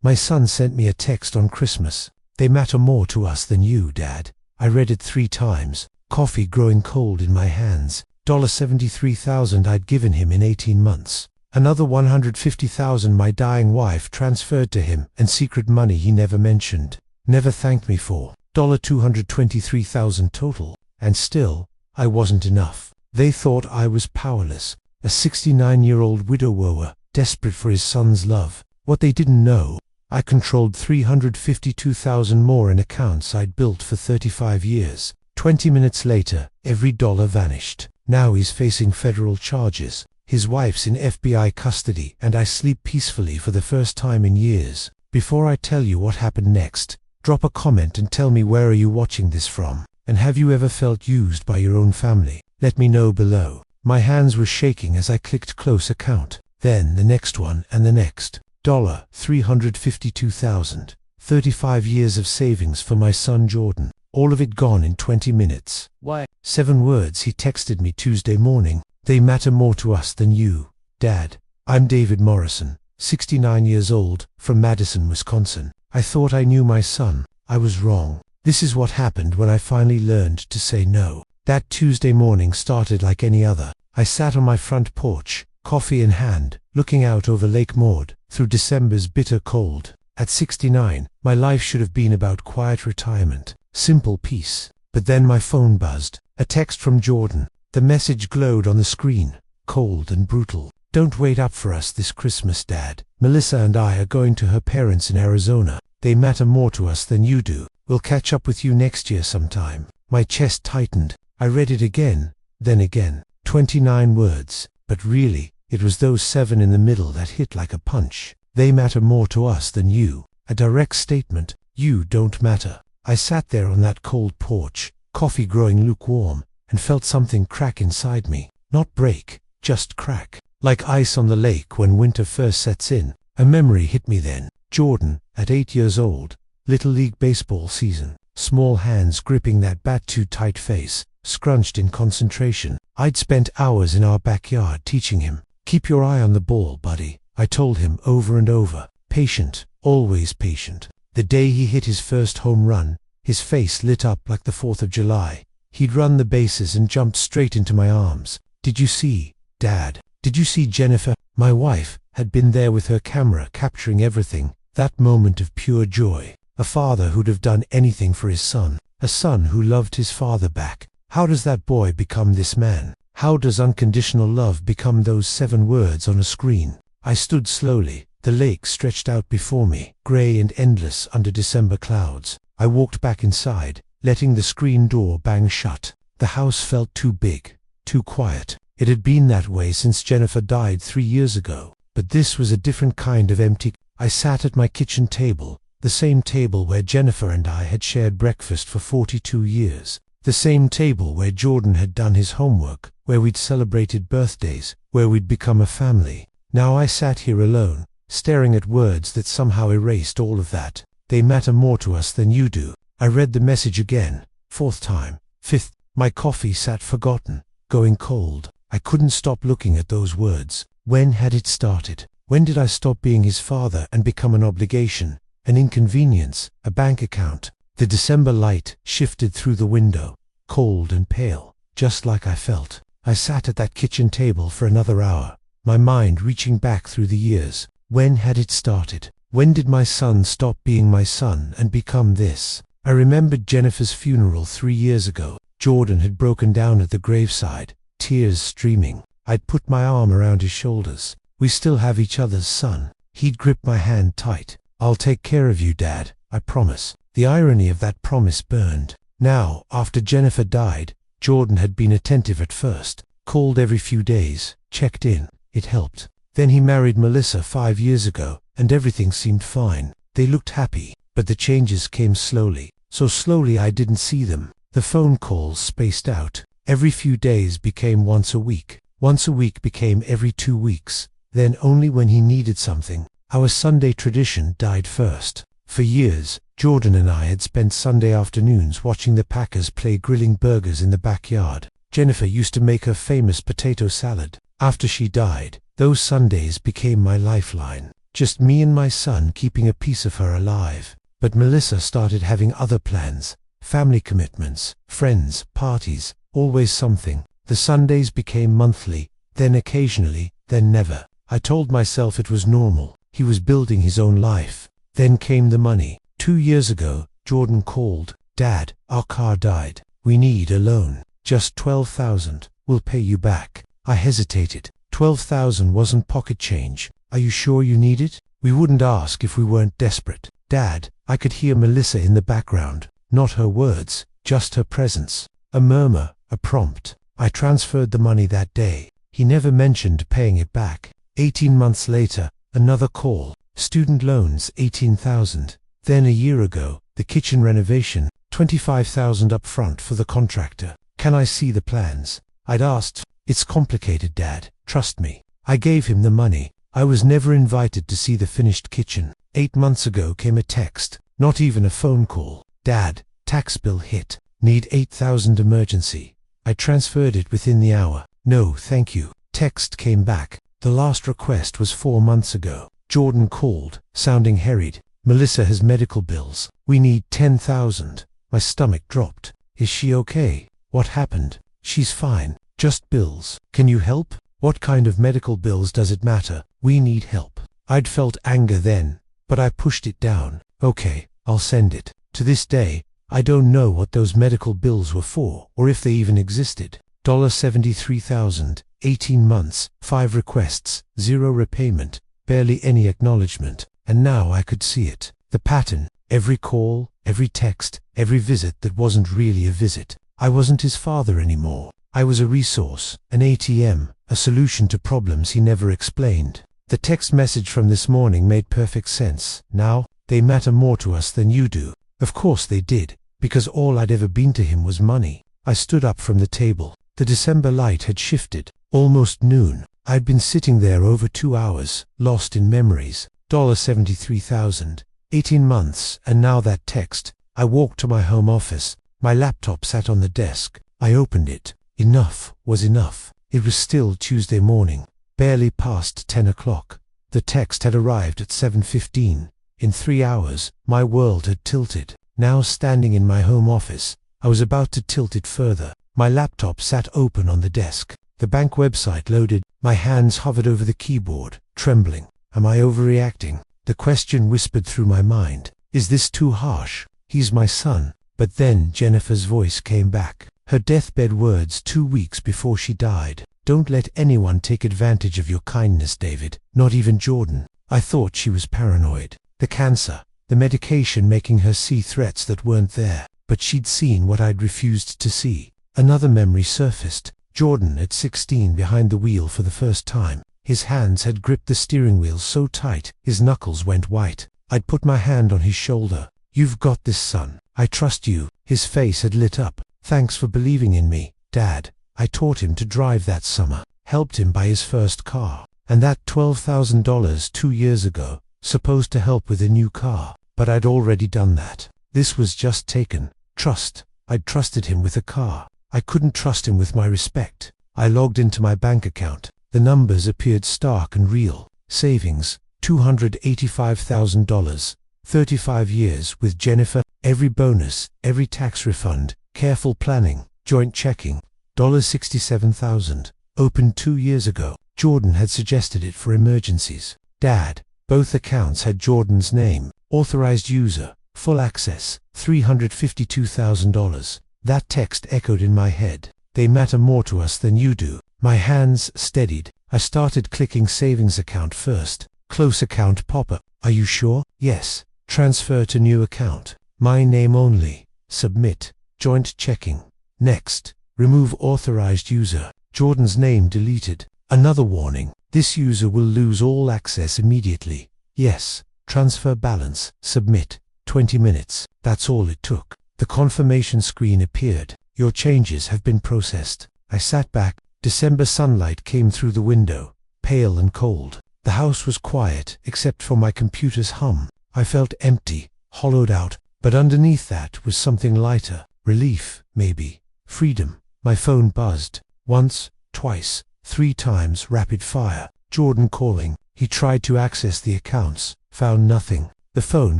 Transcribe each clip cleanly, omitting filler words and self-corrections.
My son sent me a text on Christmas. They matter more to us than you, Dad. I read it 3 times, coffee growing cold in my hands. $73,000 I'd given him in 18 months. Another $150,000 my dying wife transferred to him, and secret money he never mentioned, never thanked me for. $223,000 total. And still, I wasn't enough. They thought I was powerless, a 69-year-old widower, desperate for his son's love. What they didn't know, I controlled $352,000 more in accounts I'd built for 35 years. 20 minutes later, every dollar vanished. Now he's facing federal charges. His wife's in FBI custody, and I sleep peacefully for the first time in years. Before I tell you what happened next, drop a comment and tell me where are you watching this from, and have you ever felt used by your own family? Let me know below. My hands were shaking as I clicked close account. Then the next one and the next. $352,000. 35 years of savings for my son Jordan. All of it gone in 20 minutes. Why? 7 words he texted me Tuesday morning. They matter more to us than you, Dad. I'm David Morrison, 69 years old, from Madison, Wisconsin. I thought I knew my son. I was wrong. This is what happened when I finally learned to say no. That Tuesday morning started like any other. I sat on my front porch, coffee in hand, looking out over Lake Maud, through December's bitter cold. At 69, my life should have been about quiet retirement, simple peace. But then my phone buzzed. A text from Jordan. The message glowed on the screen, cold and brutal. Don't wait up for us this Christmas, Dad. Melissa and I are going to her parents in Arizona. They matter more to us than you do. We'll catch up with you next year sometime. My chest tightened. I read it again, then again. 29 words. But really, it was those 7 in the middle that hit like a punch. They matter more to us than you. A direct statement. You don't matter. I sat there on that cold porch, coffee growing lukewarm, and felt something crack inside me. Not break, just crack. Like ice on the lake when winter first sets in. A memory hit me then. Jordan, at 8 years old. Little League baseball season. Small hands gripping that bat, too tight face, scrunched in concentration. I'd spent hours in our backyard teaching him. Keep your eye on the ball, buddy. I told him over and over. Patient, always patient. The day he hit his first home run, his face lit up like the 4th of July. He'd run the bases and jumped straight into my arms. Did you see, Dad? Did you see Jennifer? My wife had been there with her camera capturing everything. That moment of pure joy. A father who'd have done anything for his son. A son who loved his father back. How does that boy become this man? How does unconditional love become those 7 words on a screen? I stood slowly. The lake stretched out before me, gray and endless under December clouds. I walked back inside, letting the screen door bang shut. The house felt too big, too quiet. It had been that way since Jennifer died 3 years ago. But this was a different kind of empty. I sat at my kitchen table, the same table where Jennifer and I had shared breakfast for 42 years. The same table where Jordan had done his homework, where we'd celebrated birthdays, where we'd become a family. Now I sat here alone, staring at words that somehow erased all of that. They matter more to us than you do. I read the message again, 4th time, 5th. My coffee sat forgotten, going cold. I couldn't stop looking at those words. When had it started? When did I stop being his father and become an obligation, an inconvenience, a bank account? The December light shifted through the window, cold and pale, just like I felt. I sat at that kitchen table for another hour, my mind reaching back through the years. When had it started? When did my son stop being my son and become this? I remembered Jennifer's funeral 3 years ago. Jordan had broken down at the graveside, tears streaming. I'd put my arm around his shoulders. We still have each other's son. He'd gripped my hand tight. I'll take care of you, Dad, I promise. The irony of that promise burned. Now, after Jennifer died, Jordan had been attentive at first, called every few days, checked in. It helped. Then he married Melissa 5 years ago, and everything seemed fine. They looked happy, but the changes came slowly. So slowly I didn't see them. The phone calls spaced out. Every few days became once a week. Once a week became every 2 weeks. Then only when he needed something. Our Sunday tradition died first. For years, Jordan and I had spent Sunday afternoons watching the Packers play, grilling burgers in the backyard. Jennifer used to make her famous potato salad. After she died, those Sundays became my lifeline. Just me and my son keeping a piece of her alive. But Melissa started having other plans. Family commitments, friends, parties, always something. The Sundays became monthly, then occasionally, then never. I told myself it was normal. He was building his own life. Then came the money. 2 years ago, Jordan called. Dad, our car died. We need a loan. Just $12,000. We'll pay you back. I hesitated. $12,000 wasn't pocket change. Are you sure you need it? We wouldn't ask if we weren't desperate. Dad, I could hear Melissa in the background. Not her words, just her presence. A murmur, a prompt. I transferred the money that day. He never mentioned paying it back. 18 months later, another call. Student loans, $18,000. Then a year ago, the kitchen renovation, $25,000 up front for the contractor. Can I see the plans? I'd asked. It's complicated, Dad. Trust me. I gave him the money. I was never invited to see the finished kitchen. 8 months ago came a text. Not even a phone call. Dad, tax bill hit. Need $8,000 emergency. I transferred it within the hour. No, thank you. Text came back. The last request was 4 months ago. Jordan called, sounding harried. Melissa has medical bills. We need $10,000. My stomach dropped. Is she okay? What happened? She's fine. Just bills. Can you help? What kind of medical bills does it matter? We need help. I'd felt anger then, but I pushed it down. Okay, I'll send it. To this day, I don't know what those medical bills were for, or if they even existed. $73,000, 18 months, 5 requests, 0 repayment, barely any acknowledgement. And now I could see it. The pattern, every call, every text, every visit that wasn't really a visit. I wasn't his father anymore. I was a resource, an ATM, a solution to problems he never explained. The text message from this morning made perfect sense. Now, they matter more to us than you do. Of course they did, because all I'd ever been to him was money. I stood up from the table. The December light had shifted. Almost noon. I'd been sitting there over 2 hours, lost in memories. $73,000, 18 months, and now that text. I walked to my home office. My laptop sat on the desk. I opened it. Enough was enough. It was still Tuesday morning, barely past 10 o'clock. The text had arrived at 7:15. In 3 hours, my world had tilted. Now standing in my home office, I was about to tilt it further. My laptop sat open on the desk. The bank website loaded. My hands hovered over the keyboard, trembling. Am I overreacting? The question whispered through my mind. Is this too harsh? He's my son. But then Jennifer's voice came back. Her deathbed words 2 weeks before she died. Don't let anyone take advantage of your kindness, David. Not even Jordan. I thought she was paranoid. The cancer, the medication making her see threats that weren't there. But she'd seen what I'd refused to see. Another memory surfaced. Jordan at 16 behind the wheel for the first time. His hands had gripped the steering wheel so tight, his knuckles went white. I'd put my hand on his shoulder. You've got this, son. I trust you. His face had lit up. Thanks for believing in me, Dad. I taught him to drive that summer, helped him buy his first car. And that $12,000 2 years ago, supposed to help with a new car. But I'd already done that. This was just taken. Trust. I'd trusted him with a car. I couldn't trust him with my respect. I logged into my bank account. The numbers appeared stark and real. Savings, $285,000. 35 years with Jennifer. Every bonus, every tax refund, careful planning, joint checking. $67,000. Opened 2 years ago. Jordan had suggested it for emergencies. Dad. Both accounts had Jordan's name. Authorized user. Full access. $352,000. That text echoed in my head. They matter more to us than you do. My hands steadied. I started clicking savings account first. Close account pop-up. Are you sure? Yes. Transfer to new account. My name only. Submit. Joint checking. Next. Remove authorized user. Jordan's name deleted. Another warning. This user will lose all access immediately. Yes. Transfer balance. Submit. 20 minutes. That's all it took. The confirmation screen appeared. Your changes have been processed. I sat back. December sunlight came through the window, pale and cold. The house was quiet, except for my computer's hum. I felt empty, hollowed out, but underneath that was something lighter. Relief, maybe. Freedom. My phone buzzed. Once, twice, 3 times, rapid fire. Jordan calling. He tried to access the accounts, found nothing. The phone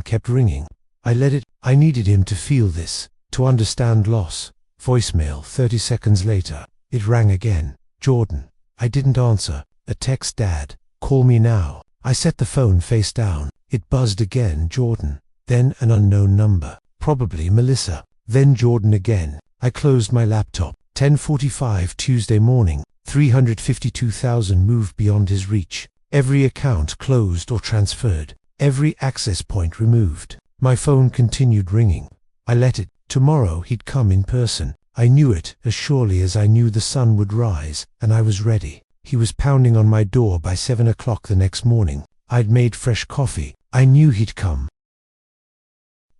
kept ringing. I needed him to feel this, to understand loss. Voicemail 30 seconds later. It rang again. Jordan. I didn't answer. A text, Dad. Call me now. I set the phone face down. It buzzed again. Jordan. Then an unknown number. Probably Melissa. Then Jordan again. I closed my laptop. 10:45 Tuesday morning. 352,000 moved beyond his reach. Every account closed or transferred. Every access point removed. My phone continued ringing. I let it. Tomorrow he'd come in person. I knew it as surely as I knew the sun would rise, and I was ready. He was pounding on my door by 7 o'clock the next morning. I'd made fresh coffee. I knew he'd come.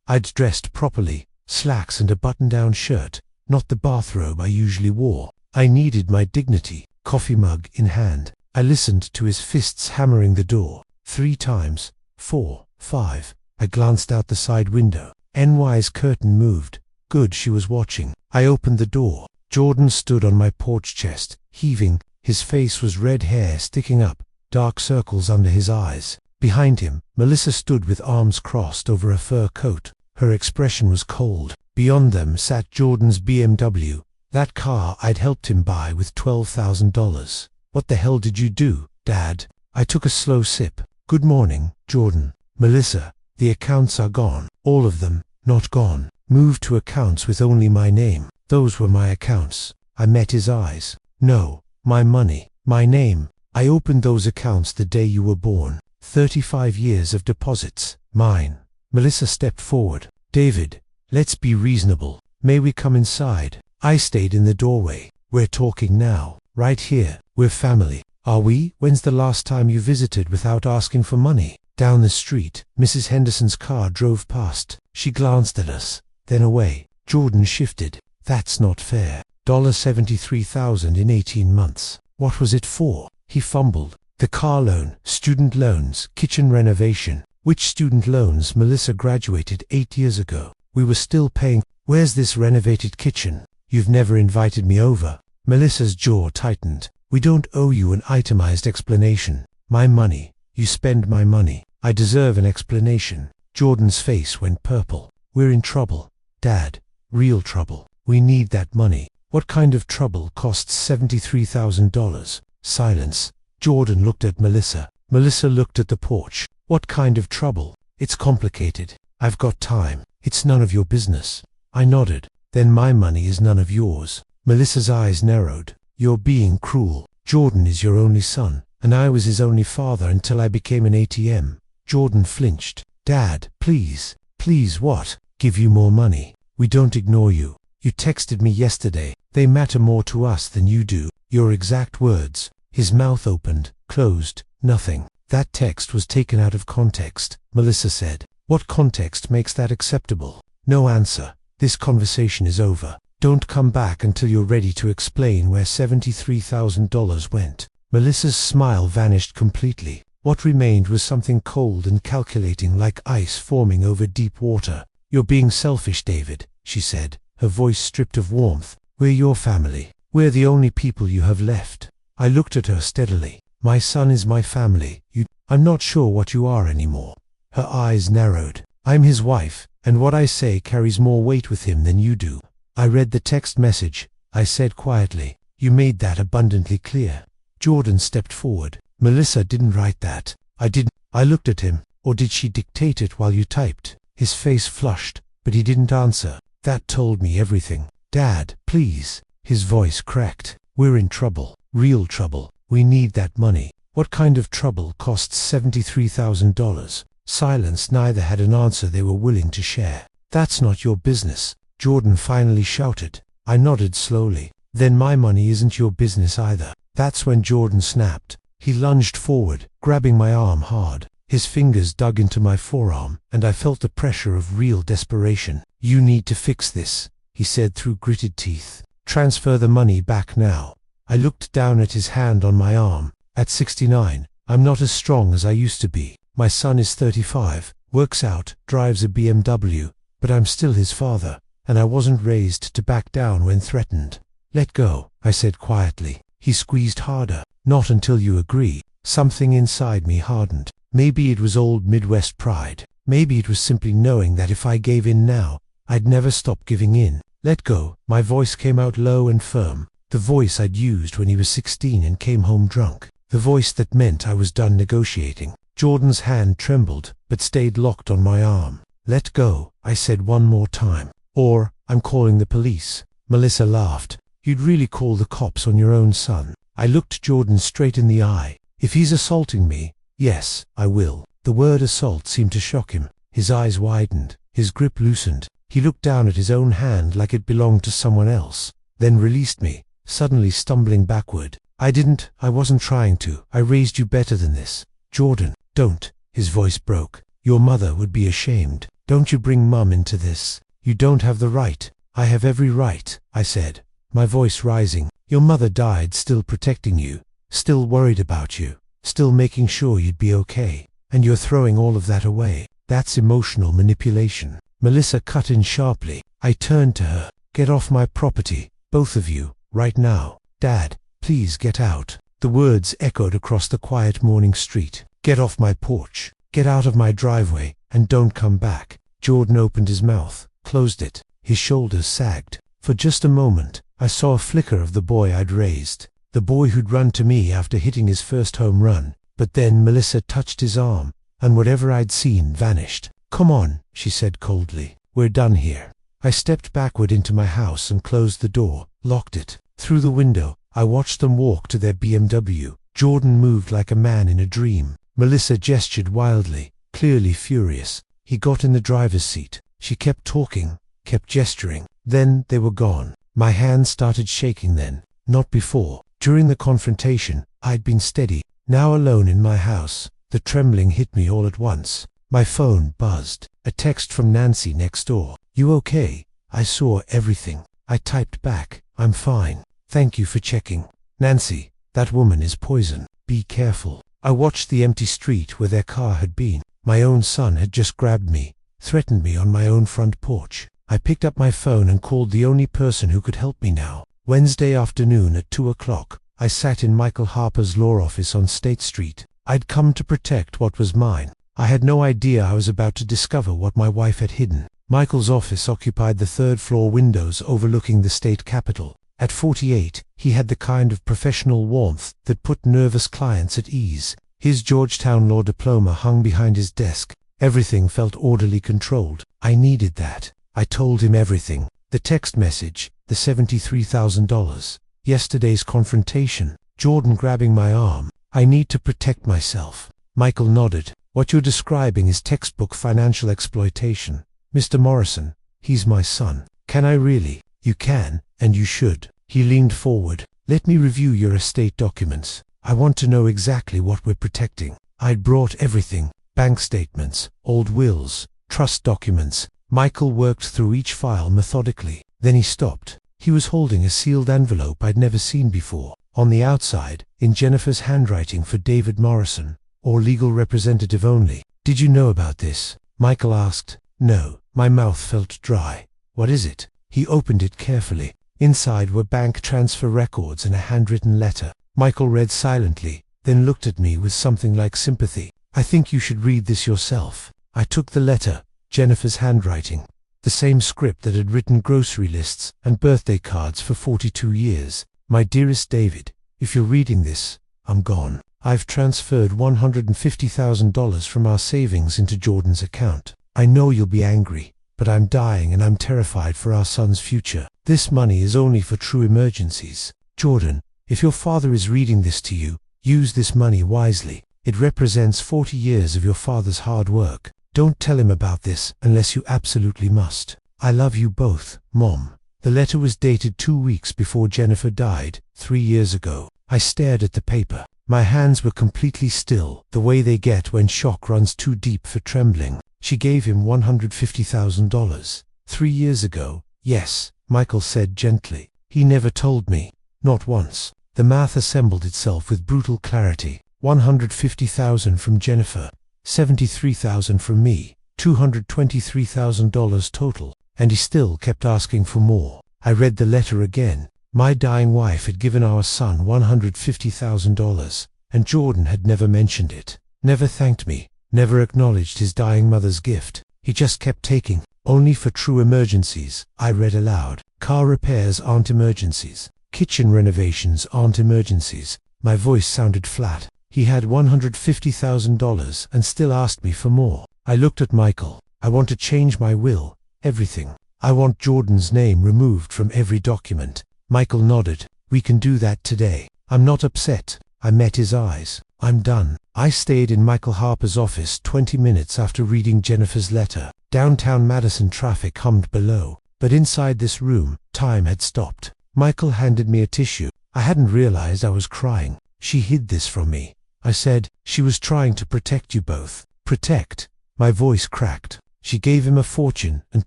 I'd dressed properly, slacks and a button-down shirt, not the bathrobe I usually wore. I needed my dignity, coffee mug in hand. I listened to his fists hammering the door. 3 times, 4, 5. I glanced out the side window. NY's curtain moved. Good, she was watching. I opened the door. Jordan stood on my porch chest, heaving. His face was red hair sticking up, dark circles under his eyes. Behind him, Melissa stood with arms crossed over a fur coat. Her expression was cold. Beyond them sat Jordan's BMW, that car I'd helped him buy with $12,000. What the hell did you do, Dad? I took a slow sip. Good morning, Jordan. Melissa, the accounts are gone. All of them, not gone. Moved to accounts with only my name. Those were my accounts. I met his eyes. No, my money, my name. I opened those accounts the day you were born. 35 years of deposits, mine. Melissa stepped forward. David, let's be reasonable. May we come inside? I stayed in the doorway. We're talking now, right here. We're family. Are we? When's the last time you visited without asking for money? Down the street, Mrs. Henderson's car drove past. She glanced at us, then away. Jordan shifted. That's not fair. $73,000 in 18 months. What was it for? He fumbled. The car loan, student loans, kitchen renovation. Which student loans? Melissa graduated 8 years ago. We were still paying. Where's this renovated kitchen? You've never invited me over. Melissa's jaw tightened. We don't owe you an itemized explanation. My money. You spend my money. I deserve an explanation. Jordan's face went purple. We're in trouble, Dad. Real trouble. We need that money. What kind of trouble costs $73,000? Silence. Jordan looked at Melissa. Melissa looked at the porch. What kind of trouble? It's complicated. I've got time. It's none of your business. I nodded. Then my money is none of yours. Melissa's eyes narrowed. You're being cruel. Jordan is your only son, and I was his only father until I became an ATM. Jordan flinched. Dad, please. Please what? Give you more money. We don't ignore you. You texted me yesterday. They matter more to us than you do. Your exact words. His mouth opened, closed, nothing. That text was taken out of context, Melissa said. What context makes that acceptable? No answer. This conversation is over. Don't come back until you're ready to explain where $73,000 went. Melissa's smile vanished completely. What remained was something cold and calculating, like ice forming over deep water. You're being selfish, David, she said, her voice stripped of warmth. We're your family. We're the only people you have left. I looked at her steadily. My son is my family. I'm not sure what you are anymore. Her eyes narrowed. I'm his wife, and what I say carries more weight with him than you do. I read the text message. I said quietly. You made that abundantly clear. Jordan stepped forward. Melissa didn't write that. I didn't. I looked at him. Or did she dictate it while you typed? His face flushed, but he didn't answer. That told me everything. Dad, please. His voice cracked. We're in trouble. Real trouble. We need that money. What kind of trouble costs $73,000? Silence. Neither had an answer they were willing to share. That's not your business, Jordan finally shouted. I nodded slowly. Then my money isn't your business either. That's when Jordan snapped. He lunged forward, grabbing my arm hard. His fingers dug into my forearm, and I felt the pressure of real desperation. You need to fix this, he said through gritted teeth. Transfer the money back now. I looked down at his hand on my arm. At 69, I'm not as strong as I used to be. My son is 35, works out, drives a BMW, but I'm still his father, and I wasn't raised to back down when threatened. Let go, I said quietly. He squeezed harder. Not until you agree. Something inside me hardened. Maybe it was old Midwest pride. Maybe it was simply knowing that if I gave in now, I'd never stop giving in. Let go. My voice came out low and firm. The voice I'd used when he was 16 and came home drunk. The voice that meant I was done negotiating. Jordan's hand trembled, but stayed locked on my arm. Let go, I said one more time. Or, I'm calling the police. Melissa laughed. You'd really call the cops on your own son? I looked Jordan straight in the eye. If he's assaulting me, yes, I will. The word assault seemed to shock him. His eyes widened. His grip loosened. He looked down at his own hand like it belonged to someone else, then released me, suddenly stumbling backward. I wasn't trying to. I raised you better than this. Jordan, don't. His voice broke. Your mother would be ashamed. Don't you bring Mum into this. You don't have the right. I have every right, I said, my voice rising. Your mother died still protecting you, still worried about you, still making sure you'd be okay, and you're throwing all of that away. That's emotional manipulation. Melissa cut in sharply. I turned to her. Get off my property, both of you, right now. Dad, please get out. The words echoed across the quiet morning street. Get off my porch. Get out of my driveway, and don't come back. Jordan opened his mouth, closed it. His shoulders sagged. For just a moment, I saw a flicker of the boy I'd raised. The boy who'd run to me after hitting his first home run. But then Melissa touched his arm, and whatever I'd seen vanished. Come on, she said coldly. We're done here. I stepped backward into my house and closed the door, locked it. Through the window, I watched them walk to their BMW. Jordan moved like a man in a dream. Melissa gestured wildly, clearly furious. He got in the driver's seat. She kept talking, kept gesturing. Then they were gone. My hands started shaking then, not before. During the confrontation, I'd been steady. Now alone in my house, the trembling hit me all at once. My phone buzzed. A text from Nancy next door. You okay? I saw everything. I typed back. I'm fine. Thank you for checking. Nancy, that woman is poison. Be careful. I watched the empty street where their car had been. My own son had just grabbed me, threatened me on my own front porch. I picked up my phone and called the only person who could help me now. Wednesday afternoon at 2 o'clock, I sat in Michael Harper's law office on State Street. I'd come to protect what was mine. I had no idea I was about to discover what my wife had hidden. Michael's office occupied the third-floor windows overlooking the state capitol. At 48, he had the kind of professional warmth that put nervous clients at ease. His Georgetown law diploma hung behind his desk. Everything felt orderly controlled. I needed that. I told him everything. The text message, the $73,000, yesterday's confrontation, Jordan grabbing my arm. I need to protect myself. Michael nodded. What you're describing is textbook financial exploitation. Mr. Morrison, he's my son. Can I really? You can, and you should. He leaned forward. Let me review your estate documents. I want to know exactly what we're protecting. I'd brought everything. Bank statements, old wills, trust documents. Michael worked through each file methodically. Then he stopped. He was holding a sealed envelope I'd never seen before. On the outside, in Jennifer's handwriting for David Morrison, or legal representative only. Did you know about this? Michael asked. No. My mouth felt dry. What is it? He opened it carefully. Inside were bank transfer records and a handwritten letter. Michael read silently, then looked at me with something like sympathy. I think you should read this yourself. I took the letter, Jennifer's handwriting, the same script that had written grocery lists and birthday cards for 42 years. My dearest David, if you're reading this, I'm gone. I've transferred $150,000 from our savings into Jordan's account. I know you'll be angry, but I'm dying and I'm terrified for our son's future. This money is only for true emergencies. Jordan, if your father is reading this to you, use this money wisely. It represents 40 years of your father's hard work. Don't tell him about this unless you absolutely must. I love you both, Mom. The letter was dated 2 weeks before Jennifer died, 3 years ago. I stared at the paper. My hands were completely still, the way they get when shock runs too deep for trembling. She gave him $150,000. 3 years ago, yes, Michael said gently. He never told me. Not once. The math assembled itself with brutal clarity. $150,000 from Jennifer, $73,000 from me, $223,000 total. And he still kept asking for more. I read the letter again. My dying wife had given our son $150,000, and Jordan had never mentioned it, never thanked me, never acknowledged his dying mother's gift. He just kept taking. Only for true emergencies, I read aloud. Car repairs aren't emergencies. Kitchen renovations aren't emergencies. My voice sounded flat. He had $150,000 and still asked me for more. I looked at Michael. I want to change my will, everything. I want Jordan's name removed from every document. Michael nodded. We can do that today. I'm not upset. I met his eyes. I'm done. I stayed in Michael Harper's office 20 minutes after reading Jennifer's letter. Downtown Madison traffic hummed below, but inside this room, time had stopped. Michael handed me a tissue. I hadn't realized I was crying. She hid this from me. I said, she was trying to protect you both. Protect? My voice cracked. She gave him a fortune and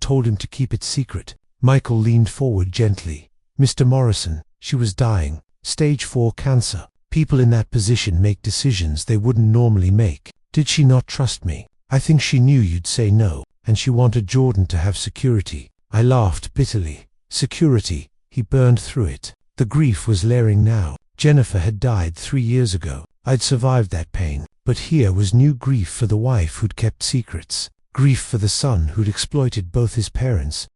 told him to keep it secret. Michael leaned forward gently. Mr. Morrison, she was dying. Stage 4 cancer. People in that position make decisions they wouldn't normally make. Did she not trust me? I think she knew you'd say no, and she wanted Jordan to have security. I laughed bitterly. Security. He burned through it. The grief was layering now. Jennifer had died 3 years ago. I'd survived that pain. But here was new grief for the wife who'd kept secrets. Grief for the son who'd exploited both his parents.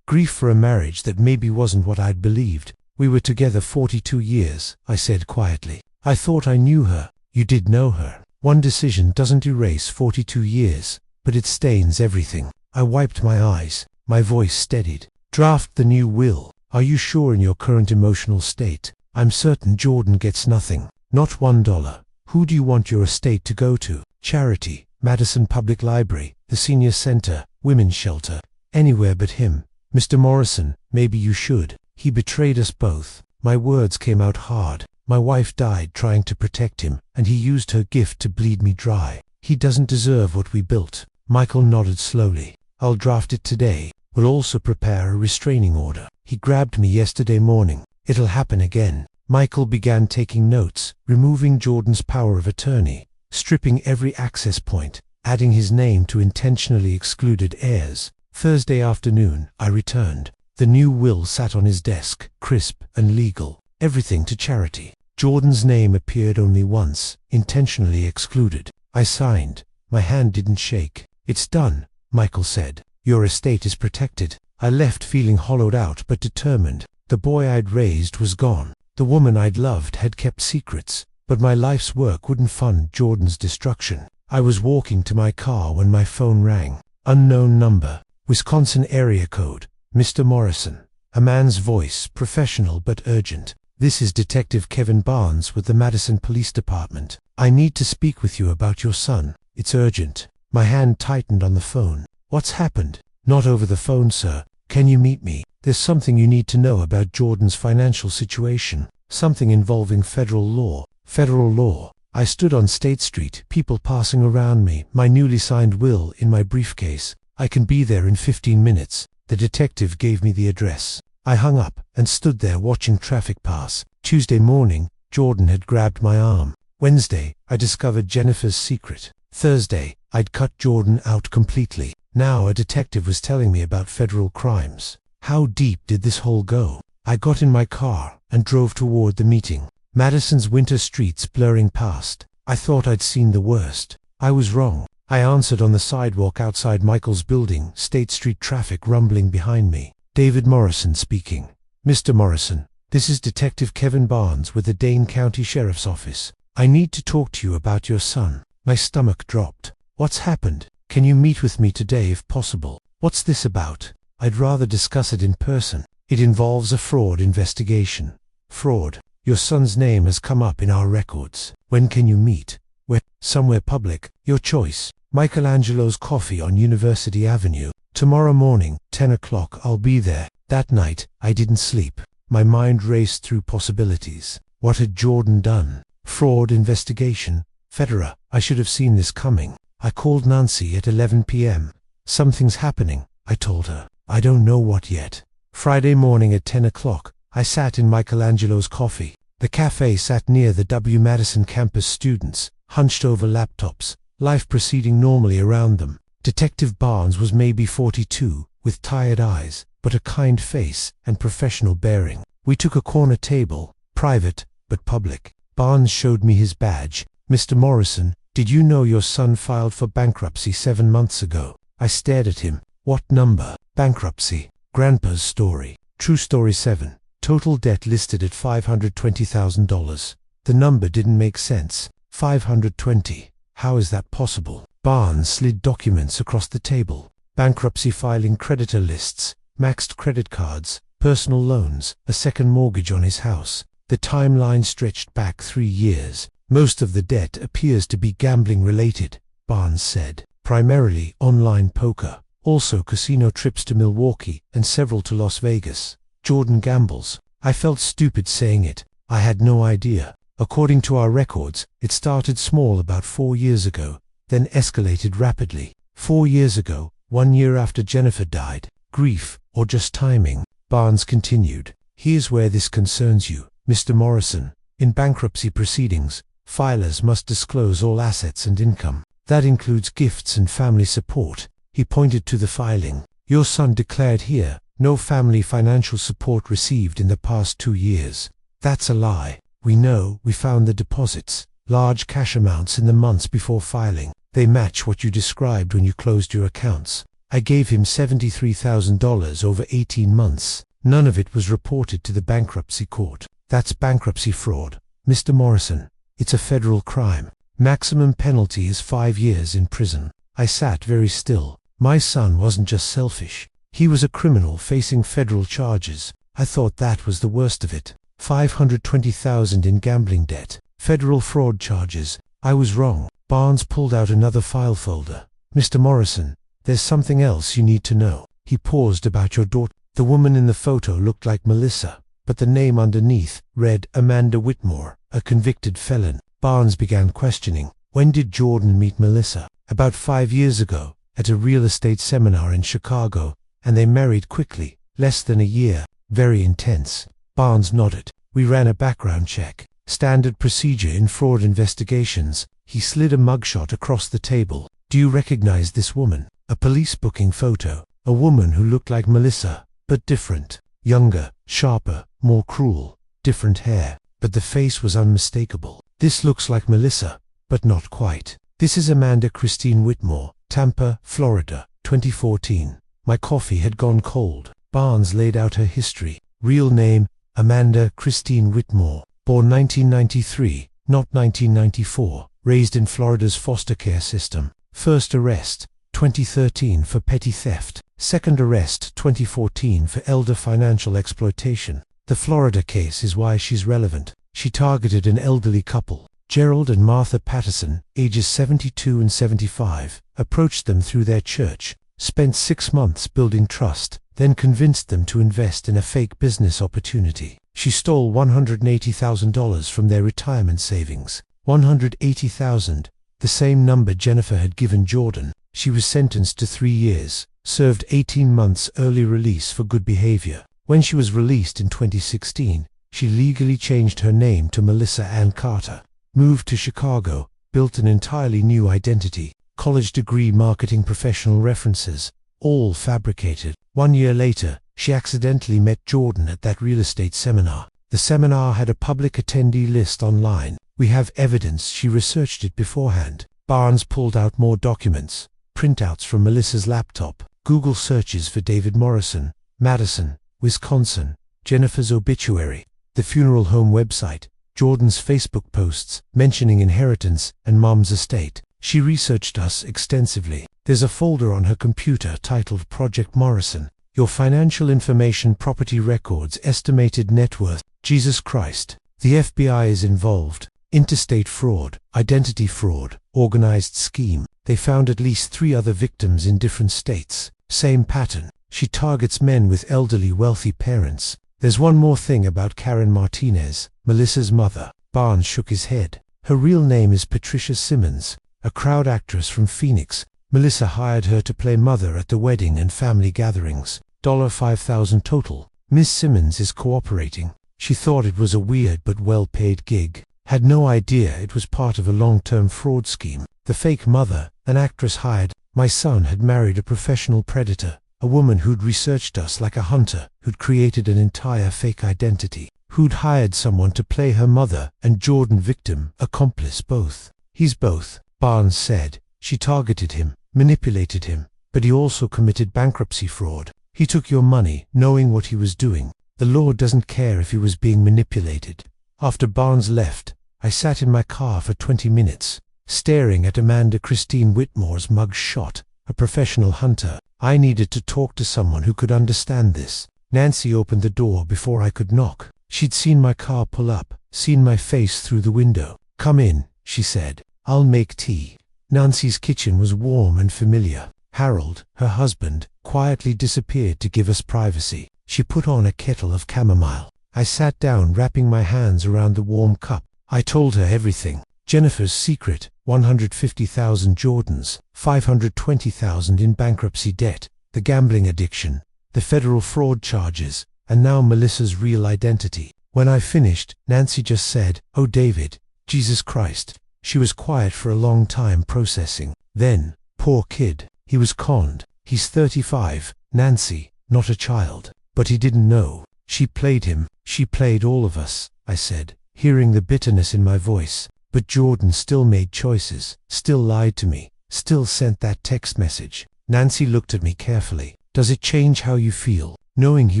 Grief for a marriage that maybe wasn't what I'd believed. We were together 42 years, I said quietly. I thought I knew her. You did know her. One decision doesn't erase 42 years, but it stains everything. I wiped my eyes. My voice steadied. Draft the new will. Are you sure in your current emotional state? I'm certain Jordan gets nothing. Not $1. Who do you want your estate to go to? Charity, Madison Public Library, the Senior Center, Women's Shelter. Anywhere but him. Mr. Morrison, maybe you should. He betrayed us both. My words came out hard. My wife died trying to protect him, and he used her gift to bleed me dry. He doesn't deserve what we built. Michael nodded slowly. I'll draft it today. We'll also prepare a restraining order. He grabbed me yesterday morning. It'll happen again. Michael began taking notes, removing Jordan's power of attorney, stripping every access point, adding his name to intentionally excluded heirs. Thursday afternoon, I returned. The new will sat on his desk, crisp and legal. Everything to charity. Jordan's name appeared only once, intentionally excluded. I signed. My hand didn't shake. It's done, Michael said. Your estate is protected. I left feeling hollowed out but determined. The boy I'd raised was gone. The woman I'd loved had kept secrets, but my life's work wouldn't fund Jordan's destruction. I was walking to my car when my phone rang. Unknown number. Wisconsin area code. Mr. Morrison. A man's voice, professional but urgent. This is Detective Kevin Barnes with the Madison Police Department. I need to speak with you about your son. It's urgent. My hand tightened on the phone. What's happened? Not over the phone, sir. Can you meet me? There's something you need to know about Jordan's financial situation. Something involving federal law. Federal law. I stood on State Street, people passing around me, my newly signed will in my briefcase. I can be there in 15 minutes. The detective gave me the address. I hung up and stood there watching traffic pass. Tuesday morning, Jordan had grabbed my arm. Wednesday, I discovered Jennifer's secret. Thursday, I'd cut Jordan out completely. Now a detective was telling me about federal crimes. How deep did this hole go? I got in my car and drove toward the meeting. Madison's winter streets blurring past. I thought I'd seen the worst. I was wrong. I answered on the sidewalk outside Michael's building, State Street traffic rumbling behind me. David Morrison speaking. Mr. Morrison, this is Detective Kevin Barnes with the Dane County Sheriff's Office. I need to talk to you about your son. My stomach dropped. What's happened? Can you meet with me today if possible? What's this about? I'd rather discuss it in person. It involves a fraud investigation. Fraud. Your son's name has come up in our records. When can you meet? Where? Somewhere public. Your choice. Michelangelo's Coffee on University Avenue. Tomorrow morning, 10 o'clock, I'll be there. That night, I didn't sleep. My mind raced through possibilities. What had Jordan done? Fraud investigation. Federer. I should have seen this coming. I called Nancy at 11 p.m. Something's happening, I told her. I don't know what yet. Friday morning at 10 o'clock, I sat in Michelangelo's Coffee. The cafe sat near the W. Madison campus students, hunched over laptops, life proceeding normally around them. Detective Barnes was maybe 42, with tired eyes, but a kind face and professional bearing. We took a corner table, private but public. Barnes showed me his badge. Mr. Morrison, did you know your son filed for bankruptcy 7 months ago? I stared at him. What number? Bankruptcy. Grandpa's story. True story 7. Total debt listed at $520,000. The number didn't make sense. 520. How is that possible? Barnes slid documents across the table. Bankruptcy filing, creditor lists, maxed credit cards, personal loans, a second mortgage on his house. The timeline stretched back 3 years. Most of the debt appears to be gambling related, Barnes said. Primarily online poker, also casino trips to Milwaukee and several to Las Vegas. Jordan gambles. I felt stupid saying it. I had no idea. According to our records, it started small about 4 years ago, then escalated rapidly. 4 years ago, 1 year after Jennifer died. Grief, or just timing? Barnes continued. Here's where this concerns you, Mr. Morrison. In bankruptcy proceedings, filers must disclose all assets and income. That includes gifts and family support. He pointed to the filing. Your son declared here, no family financial support received in the past 2 years. That's a lie. We know, we found the deposits, large cash amounts in the months before filing. They match what you described when you closed your accounts. I gave him $73,000 over 18 months. None of it was reported to the bankruptcy court. That's bankruptcy fraud, Mr. Morrison. It's a federal crime. Maximum penalty is 5 years in prison. I sat very still. My son wasn't just selfish. He was a criminal facing federal charges. I thought that was the worst of it. $520,000 in gambling debt, federal fraud charges. I was wrong. Barnes pulled out another file folder. Mr. Morrison, there's something else you need to know. He paused. About your daughter. The woman in the photo looked like Melissa, but the name underneath read Amanda Whitmore, a convicted felon. Barnes began questioning. When did Jordan meet Melissa? About 5 years ago, at a real estate seminar in Chicago, and they married quickly, less than a year. Very intense. Barnes nodded. We ran a background check. Standard procedure in fraud investigations. He slid a mugshot across the table. Do you recognize this woman? A police booking photo. A woman who looked like Melissa, but different. Younger, sharper, more cruel. Different hair, but the face was unmistakable. This looks like Melissa, but not quite. This is Amanda Christine Whitmore, Tampa, Florida, 2014. My coffee had gone cold. Barnes laid out her history. Real name, Amanda Christine Whitmore. Born 1993, not 1994. Raised in Florida's foster care system. First arrest, 2013 for petty theft. Second arrest, 2014 for elder financial exploitation. The Florida case is why she's relevant. She targeted an elderly couple, Gerald and Martha Patterson, ages 72 and 75, approached them through their church, spent 6 months building trust, then convinced them to invest in a fake business opportunity. She stole $180,000 from their retirement savings. $180,000, the same number Jennifer had given Jordan. She was sentenced to 3 years, served 18 months early release for good behavior. When she was released in 2016, she legally changed her name to Melissa Ann Carter, moved to Chicago, built an entirely new identity, college degree, marketing, professional references, all fabricated. 1 year later, she accidentally met Jordan at that real estate seminar. The seminar had a public attendee list online. We have evidence she researched it beforehand. Barnes pulled out more documents, printouts from Melissa's laptop, Google searches for David Morrison, Madison, Wisconsin, Jennifer's obituary, the funeral home website, Jordan's Facebook posts mentioning inheritance and Mom's estate. She researched us extensively. There's a folder on her computer titled Project Morrison. Your financial information, property records, estimated net worth. Jesus Christ. The FBI is involved. Interstate fraud, identity fraud, organized scheme. They found at least 3 other victims in different states. Same pattern. She targets men with elderly, wealthy parents. There's one more thing about Karen Martinez, Melissa's mother. Barnes shook his head. Her real name is Patricia Simmons, a crowd actress from Phoenix. Melissa hired her to play mother at the wedding and family gatherings. $5,000 total. Miss Simmons is cooperating. She thought it was a weird but well-paid gig. Had no idea it was part of a long-term fraud scheme. The fake mother, an actress hired. My son had married a professional predator, a woman who'd researched us like a hunter, who'd created an entire fake identity, who'd hired someone to play her mother and Jordan victim, accomplice both. He's both, Barnes said. She targeted him, manipulated him, but he also committed bankruptcy fraud. He took your money, knowing what he was doing. The law doesn't care if he was being manipulated. After Barnes left, I sat in my car for 20 minutes, staring at Amanda Christine Whitmore's mug shot, a professional hunter. I needed to talk to someone who could understand this. Nancy opened the door before I could knock. She'd seen my car pull up, seen my face through the window. "Come in," she said. "I'll make tea." Nancy's kitchen was warm and familiar. Harold, her husband, quietly disappeared to give us privacy. She put on a kettle of chamomile. I sat down, wrapping my hands around the warm cup. I told her everything. Jennifer's secret, 150,000 Jordans, 520,000 in bankruptcy debt, the gambling addiction, the federal fraud charges, and now Melissa's real identity. When I finished, Nancy just said, "Oh David, Jesus Christ." She was quiet for a long time, processing. Then, "Poor kid, he was conned. He's 35, Nancy, not a child. But he didn't know. She played him, she played all of us," I said, hearing the bitterness in my voice. "But Jordan still made choices, still lied to me, still sent that text message." Nancy looked at me carefully. "Does it change how you feel, knowing he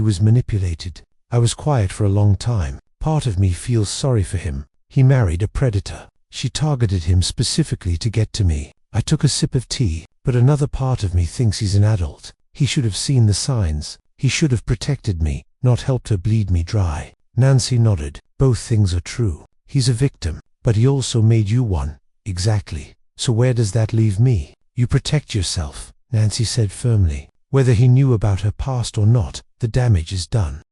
was manipulated?" I was quiet for a long time. "Part of me feels sorry for him. He married a predator. She targeted him specifically to get to me." I took a sip of tea. "But another part of me thinks he's an adult. He should have seen the signs. He should have protected me, not helped her bleed me dry." Nancy nodded. "Both things are true. He's a victim, but he also made you one." "Exactly. So where does that leave me?" "You protect yourself," Nancy said firmly. "Whether he knew about her past or not, the damage is done."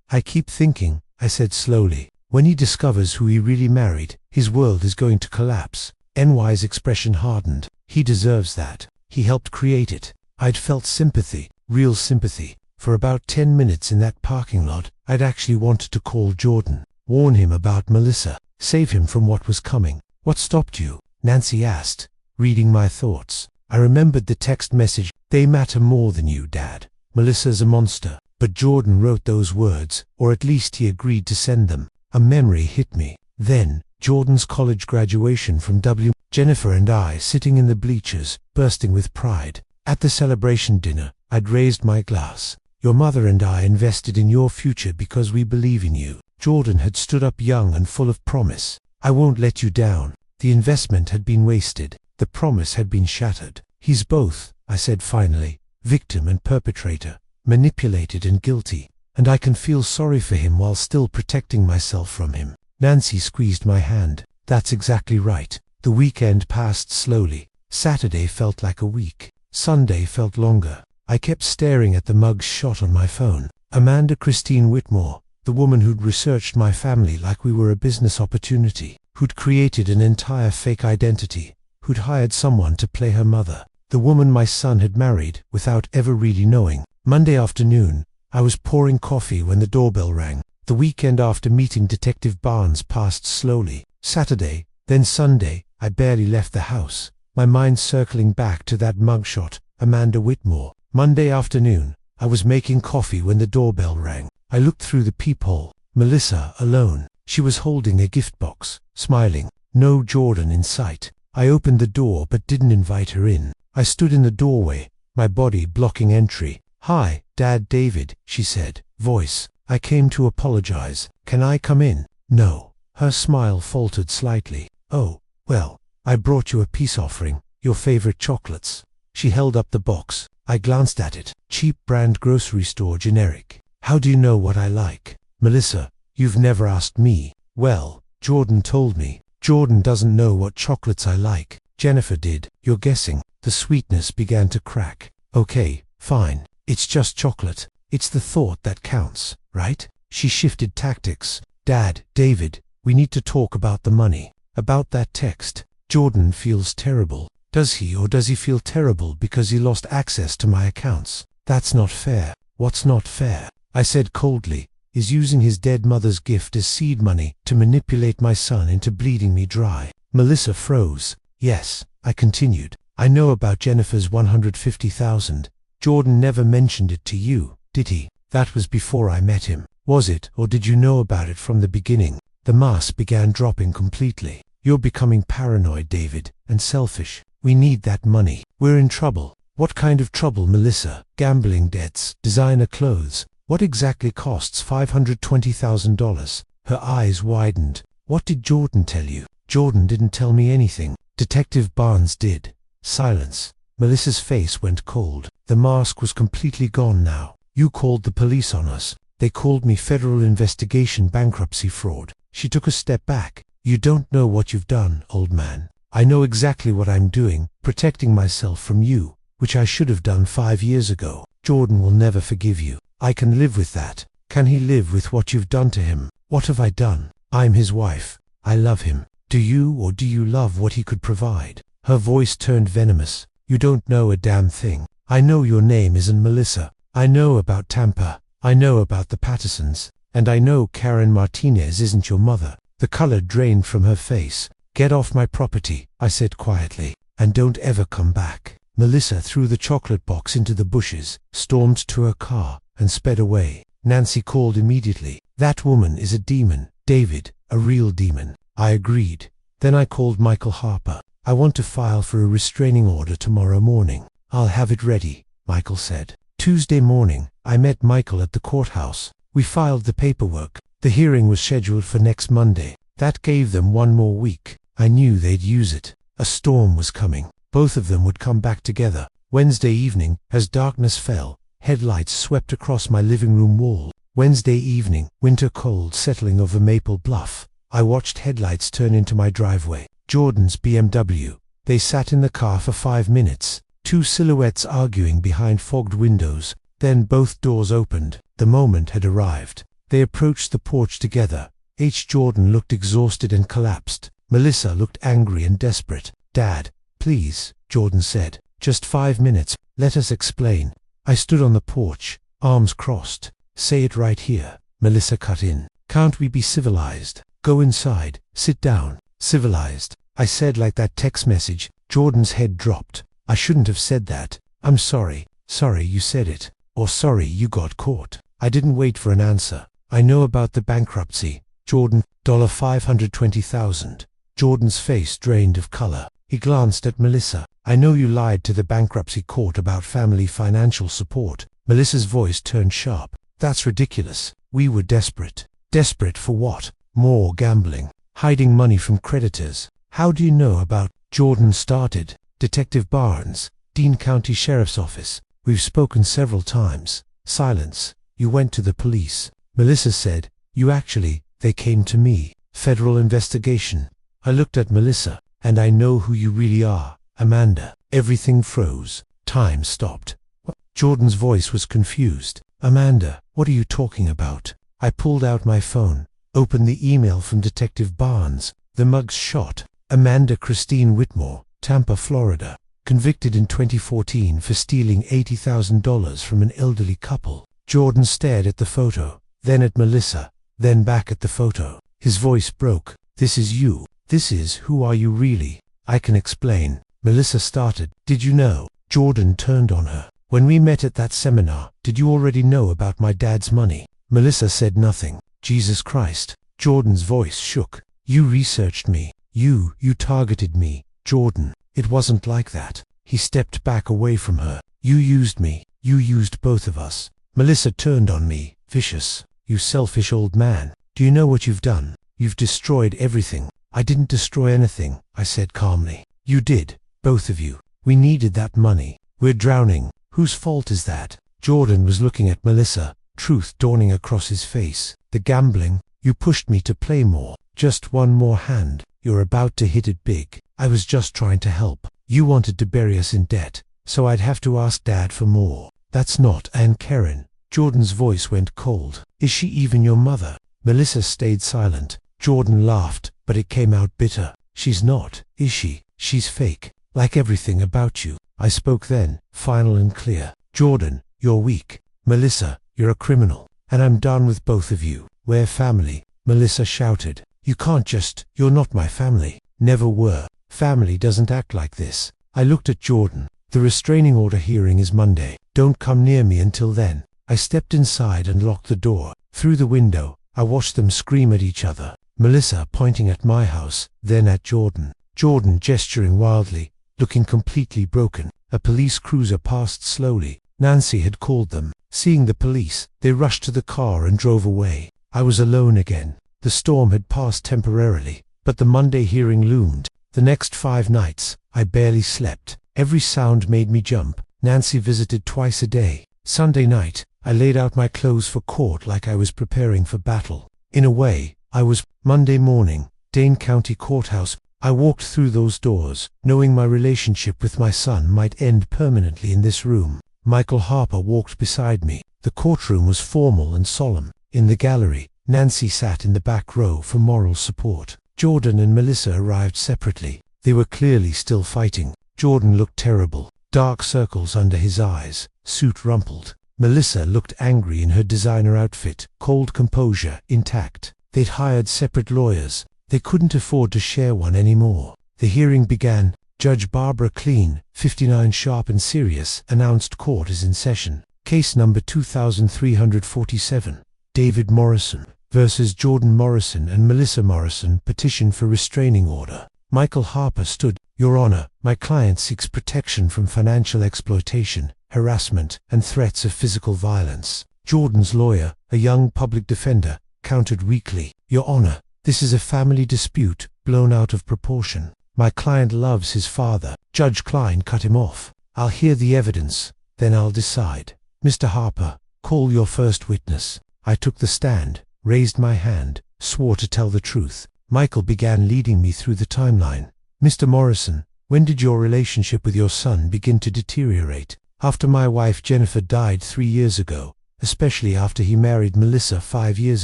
"I keep thinking," I said slowly, "when he discovers who he really married, his world is going to collapse." NY's expression hardened. "He deserves that. He helped create it." I'd felt sympathy, real sympathy. For about 10 minutes in that parking lot, I'd actually wanted to call Jordan, warn him about Melissa, save him from what was coming. "What stopped you?" Nancy asked, reading my thoughts. I remembered the text message, "They matter more than you, Dad. Melissa's a monster." But Jordan wrote those words, or at least he agreed to send them. A memory hit me. Then, Jordan's college graduation from W. Jennifer and I sitting in the bleachers, bursting with pride. At the celebration dinner, I'd raised my glass. "Your mother and I invested in your future because we believe in you." Jordan had stood up young and full of promise. "I won't let you down." The investment had been wasted. The promise had been shattered. "He's both," I said finally, "victim and perpetrator, manipulated and guilty. And I can feel sorry for him while still protecting myself from him." Nancy squeezed my hand. "That's exactly right." The weekend passed slowly. Saturday felt like a week. Sunday felt longer. I kept staring at the mug shot on my phone. Amanda Christine Whitmore, the woman who'd researched my family like we were a business opportunity, who'd created an entire fake identity, who'd hired someone to play her mother, the woman my son had married without ever really knowing. Monday afternoon, I was pouring coffee when the doorbell rang. The weekend after meeting Detective Barnes passed slowly. Saturday, then Sunday, I barely left the house, my mind circling back to that mugshot, Amanda Whitmore. Monday afternoon, I was making coffee when the doorbell rang. I looked through the peephole. Melissa, alone. She was holding a gift box, smiling. No Jordan in sight. I opened the door but didn't invite her in. I stood in the doorway, my body blocking entry. "Hi, Dad, David," she said. Voice, "I came to apologize. Can I come in?" "No." Her smile faltered slightly. "Oh, well, I brought you a peace offering, your favorite chocolates." She held up the box. I glanced at it. Cheap brand grocery store generic. "How do you know what I like?" "Melissa, you've never asked me." "Well, Jordan told me." "Jordan doesn't know what chocolates I like. Jennifer did." "You're guessing." The sweetness began to crack. "Okay, fine. It's just chocolate. It's the thought that counts, right?" She shifted tactics. "Dad, David, we need to talk about the money. About that text. Jordan feels terrible. Does he, or does he feel terrible because he lost access to my accounts? That's not fair." "What's not fair?" I said coldly, "is using his dead mother's gift as seed money to manipulate my son into bleeding me dry." Melissa froze. "Yes," I continued. "I know about Jennifer's 150,000. Jordan never mentioned it to you, did he?" "That was before I met him." Was it, or did you know about it from the beginning? The mask began dropping completely. You're becoming paranoid, David, and selfish. We need that money. We're in trouble. What kind of trouble, Melissa? Gambling debts, designer clothes. What exactly costs $520,000? Her eyes widened. What did Jordan tell you? Jordan didn't tell me anything. Detective Barnes did. Silence. Melissa's face went cold. The mask was completely gone now. You called the police on us. They called me federal investigation bankruptcy fraud. She took a step back. You don't know what you've done, old man. I know exactly what I'm doing, protecting myself from you, which I should have done 5 years ago. Jordan will never forgive you. I can live with that. Can he live with what you've done to him? What have I done? I'm his wife. I love him. Do you, or do you love what he could provide? Her voice turned venomous. You don't know a damn thing. I know your name isn't Melissa. I know about Tampa. I know about the Pattersons. And I know Karen Martinez isn't your mother. The color drained from her face. Get off my property, I said quietly, and don't ever come back. Melissa threw the chocolate box into the bushes, stormed to her car, and sped away. Nancy called immediately. That woman is a demon, David, a real demon. I agreed. Then I called Michael Harper. I want to file for a restraining order tomorrow morning. I'll have it ready, Michael said. Tuesday morning, I met Michael at the courthouse. We filed the paperwork. The hearing was scheduled for next Monday. That gave them 1 more week. I knew they'd use it. A storm was coming. Both of them would come back together. Wednesday evening, as darkness fell, headlights swept across my living room wall. Wednesday evening, winter cold settling over Maple Bluff. I watched headlights turn into my driveway. Jordan's BMW. They sat in the car for 5 minutes. 2 silhouettes arguing behind fogged windows. Then both doors opened. The moment had arrived. They approached the porch together. Jordan looked exhausted and collapsed. Melissa looked angry and desperate. Dad, please, Jordan said. Just 5 minutes. Let us explain. I stood on the porch, arms crossed. Say it right here. Melissa cut in. Can't we be civilized? Go inside. Sit down. Civilized. I said like that text message. Jordan's head dropped. I shouldn't have said that. I'm sorry. Sorry you said it. Or sorry you got caught. I didn't wait for an answer. I know about the bankruptcy. Jordan, $520,000. Jordan's face drained of color. He glanced at Melissa. I know you lied to the bankruptcy court about family financial support. Melissa's voice turned sharp. That's ridiculous. We were desperate. Desperate for what? More gambling. Hiding money from creditors. How do you know about? Jordan started. Detective Barnes, Dean County Sheriff's Office. We've spoken several times. Silence. You went to the police. Melissa said, they came to me. Federal investigation. I looked at Melissa, and I know who you really are, Amanda. Everything froze. Time stopped. What? Jordan's voice was confused. Amanda, what are you talking about? I pulled out my phone, opened the email from Detective Barnes. The mug's shot. Amanda Christine Whitmore, Tampa, Florida. Convicted in 2014 for stealing $80,000 from an elderly couple. Jordan stared at the photo, then at Melissa, then back at the photo. His voice broke. This is you. This is who are you really? I can explain. Melissa started. Did you know? Jordan turned on her. When we met at that seminar, did you already know about my dad's money? Melissa said nothing. Jesus Christ. Jordan's voice shook. You researched me. You targeted me. Jordan. It wasn't like that. He stepped back away from her. You used me. You used both of us. Melissa turned on me, vicious. You selfish old man. Do you know what you've done? You've destroyed everything. I didn't destroy anything, I said calmly. You did. Both of you. We needed that money. We're drowning. Whose fault is that? Jordan was looking at Melissa, truth dawning across his face. The gambling. You pushed me to play more. Just one more hand. You're about to hit it big. I was just trying to help. You wanted to bury us in debt, so I'd have to ask Dad for more. That's not Aunt Karen. Jordan's voice went cold. Is she even your mother? Melissa stayed silent. Jordan laughed, but it came out bitter. She's not, is she? She's fake, like everything about you. I spoke then, final and clear. Jordan, you're weak. Melissa, you're a criminal. And I'm done with both of you. We're family. Melissa shouted. You can't just, you're not my family. Never were. Family doesn't act like this. I looked at Jordan. The restraining order hearing is Monday. Don't come near me until then. I stepped inside and locked the door. Through the window, I watched them scream at each other. Melissa pointing at my house, then at Jordan. Jordan gesturing wildly, looking completely broken. A police cruiser passed slowly. Nancy had called them. Seeing the police, they rushed to the car and drove away. I was alone again. The storm had passed temporarily, but the Monday hearing loomed. The next 5 nights, I barely slept. Every sound made me jump. Nancy visited twice a day. Sunday night, I laid out my clothes for court like I was preparing for battle. In a way, I was. Monday morning, Dane County Courthouse. I walked through those doors, knowing my relationship with my son might end permanently in this room. Michael Harper walked beside me. The courtroom was formal and solemn. In the gallery, Nancy sat in the back row for moral support. Jordan and Melissa arrived separately. They were clearly still fighting. Jordan looked terrible. Dark circles under his eyes, suit rumpled. Melissa looked angry in her designer outfit, cold composure intact. They'd hired separate lawyers. They couldn't afford to share one anymore. The hearing began. Judge Barbara Clean, 59 sharp and serious, announced court is in session. Case number 2347. David Morrison versus Jordan Morrison and Melissa Morrison, petition for restraining order. Michael Harper stood. Your Honor, my client seeks protection from financial exploitation, harassment, and threats of physical violence. Jordan's lawyer, a young public defender, countered weakly. Your Honor, this is a family dispute, blown out of proportion. My client loves his father. Judge Klein cut him off. I'll hear the evidence, then I'll decide. Mr. Harper, call your first witness. I took the stand, raised my hand, swore to tell the truth. Michael began leading me through the timeline. Mr. Morrison, when did your relationship with your son begin to deteriorate? After my wife Jennifer died 3 years ago, especially after he married Melissa 5 years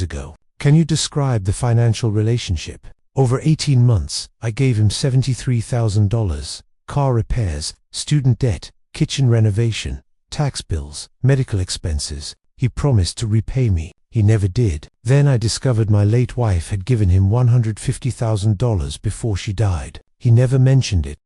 ago. Can you describe the financial relationship? Over 18 months, I gave him $73,000, car repairs, student debt, kitchen renovation, tax bills, medical expenses. He promised to repay me. He never did. Then I discovered my late wife had given him $150,000 before she died. He never mentioned it.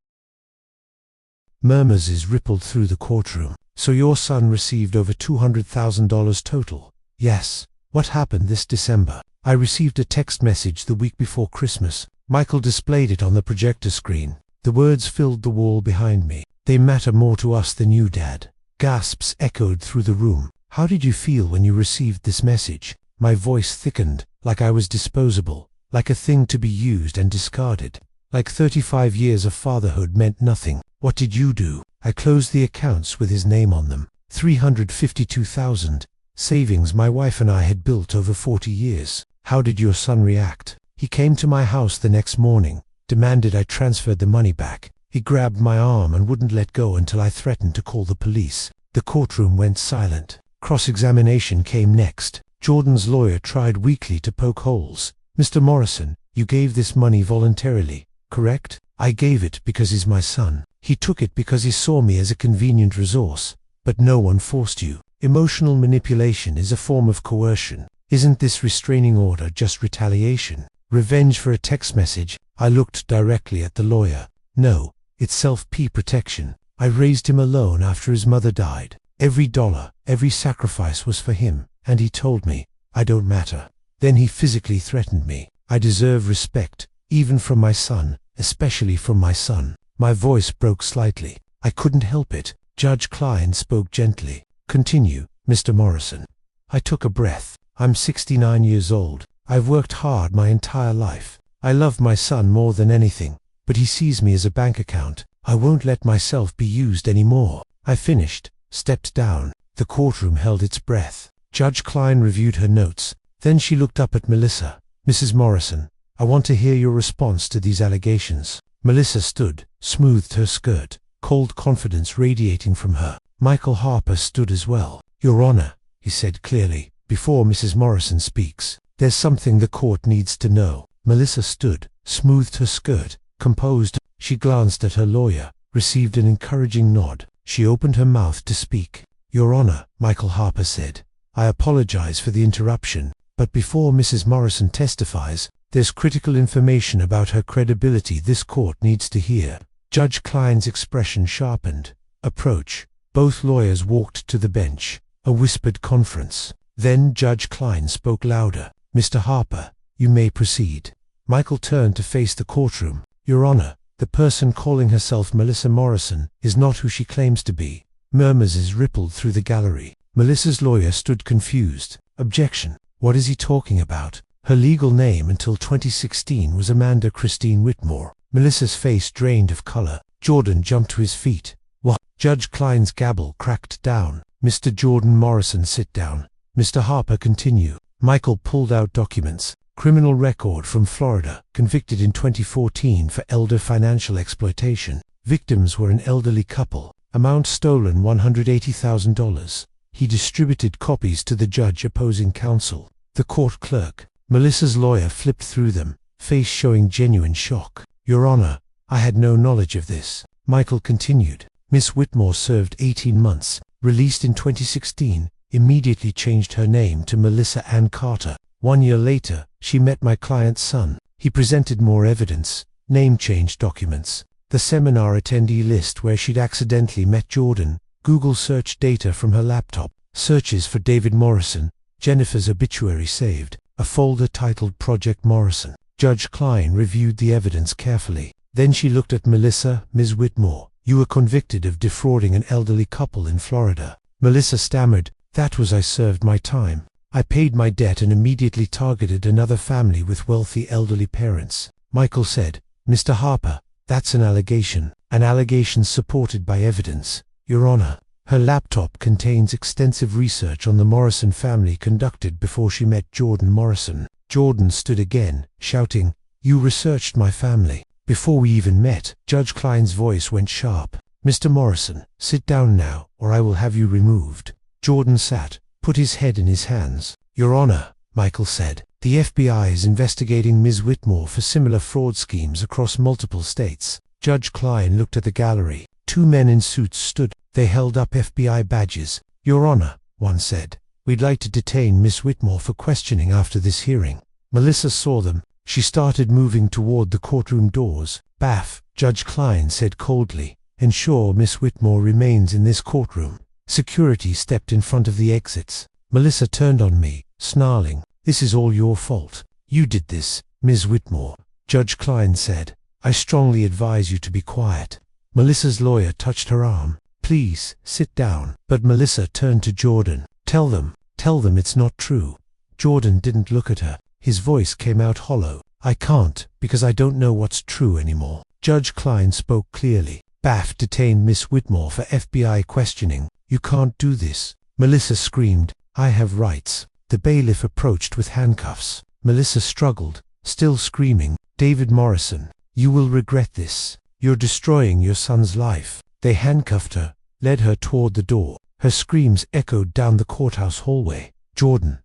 Murmurs rippled through the courtroom. So your son received over $200,000 total? Yes. What happened this December? I received a text message the week before Christmas. Michael displayed it on the projector screen. The words filled the wall behind me. They matter more to us than you, Dad. Gasps echoed through the room. How did you feel when you received this message? My voice thickened, like I was disposable, like a thing to be used and discarded. Like 35 years of fatherhood meant nothing. What did you do? I closed the accounts with his name on them. $352,000. Savings my wife and I had built over 40 years. How did your son react? He came to my house the next morning, demanded I transferred the money back. He grabbed my arm and wouldn't let go until I threatened to call the police. The courtroom went silent. Cross-examination came next. Jordan's lawyer tried weakly to poke holes. Mr. Morrison, you gave this money voluntarily, correct? I gave it because he's my son. He took it because he saw me as a convenient resource. But no one forced you. Emotional manipulation is a form of coercion. Isn't this restraining order just retaliation? Revenge for a text message? I looked directly at the lawyer. No, it's self-protection. I raised him alone after his mother died. Every dollar, every sacrifice was for him, and he told me, I don't matter. Then he physically threatened me. I deserve respect, even from my son, especially from my son. My voice broke slightly. I couldn't help it. Judge Klein spoke gently. Continue, Mr. Morrison. I took a breath. I'm 69 years old. I've worked hard my entire life. I love my son more than anything, but he sees me as a bank account. I won't let myself be used anymore. I finished, stepped down. The courtroom held its breath. Judge Klein reviewed her notes. Then she looked up at Melissa. Mrs. Morrison, I want to hear your response to these allegations. Melissa stood, smoothed her skirt, cold confidence radiating from her. Michael Harper stood as well. Your Honor, he said clearly, before Mrs. Morrison speaks, there's something the court needs to know. Melissa stood, smoothed her skirt, composed. She glanced at her lawyer, received an encouraging nod. She opened her mouth to speak. Your Honor, Michael Harper said, I apologize for the interruption, but before Mrs. Morrison testifies, there's critical information about her credibility this court needs to hear. Judge Klein's expression sharpened. Approach. Both lawyers walked to the bench. A whispered conference. Then Judge Klein spoke louder. "Mr. Harper, you may proceed." Michael turned to face the courtroom. "Your Honor, the person calling herself Melissa Morrison is not who she claims to be." Murmurs rippled through the gallery. Melissa's lawyer stood confused. "Objection. What is he talking about? Her legal name until 2016 was Amanda Christine Whitmore." Melissa's face drained of color. Jordan jumped to his feet. "What?" Judge Klein's gavel cracked down. "Mr. Jordan Morrison, sit down." "Mr. Harper, continue." Michael pulled out documents. Criminal record from Florida, convicted in 2014 for elder financial exploitation. Victims were an elderly couple. Amount stolen $180,000. He distributed copies to the judge opposing counsel. The court clerk. Melissa's lawyer flipped through them, face showing genuine shock. "Your Honor, I had no knowledge of this." Michael continued. "Miss Whitmore served 18 months, released in 2016, immediately changed her name to Melissa Ann Carter. 1 year later, she met my client's son. He presented more evidence, name change documents, the seminar attendee list where she'd accidentally met Jordan, Google search data from her laptop, searches for David Morrison, Jennifer's obituary saved, a folder titled Project Morrison." Judge Klein reviewed the evidence carefully. Then she looked at Melissa. "Ms. Whitmore, you were convicted of defrauding an elderly couple in Florida." Melissa stammered, "That was I served my time. I paid my debt and immediately targeted another family with wealthy elderly parents." Michael said, "Mr. Harper, that's an allegation supported by evidence." "Your Honor, her laptop contains extensive research on the Morrison family conducted before she met Jordan Morrison." Jordan stood again, shouting, "You researched my family before we even met." Judge Klein's voice went sharp. "Mr. Morrison, sit down now, or I will have you removed." Jordan sat, put his head in his hands. "Your Honor," Michael said, "the FBI is investigating Ms. Whitmore for similar fraud schemes across multiple states." Judge Klein looked at the gallery. 2 men in suits stood. They held up FBI badges. "Your Honor," one said, "we'd like to detain Miss Whitmore for questioning after this hearing." Melissa saw them. She started moving toward the courtroom doors. "Baff," Judge Klein said coldly, "ensure Miss Whitmore remains in this courtroom." Security stepped in front of the exits. Melissa turned on me, snarling, "This is all your fault. You did this, Ms. Whitmore." Judge Klein said, "I strongly advise you to be quiet." Melissa's lawyer touched her arm. "Please, sit down." But Melissa turned to Jordan. Tell them it's not true." Jordan didn't look at her. His voice came out hollow. "I can't, because I don't know what's true anymore." Judge Klein spoke clearly. "Baff detained Miss Whitmore for FBI questioning. You can't do this." Melissa screamed, "I have rights." The bailiff approached with handcuffs. Melissa struggled, still screaming, "David Morrison, you will regret this. You're destroying your son's life." They handcuffed her, led her toward the door. Her screams echoed down the courthouse hallway. Jordan,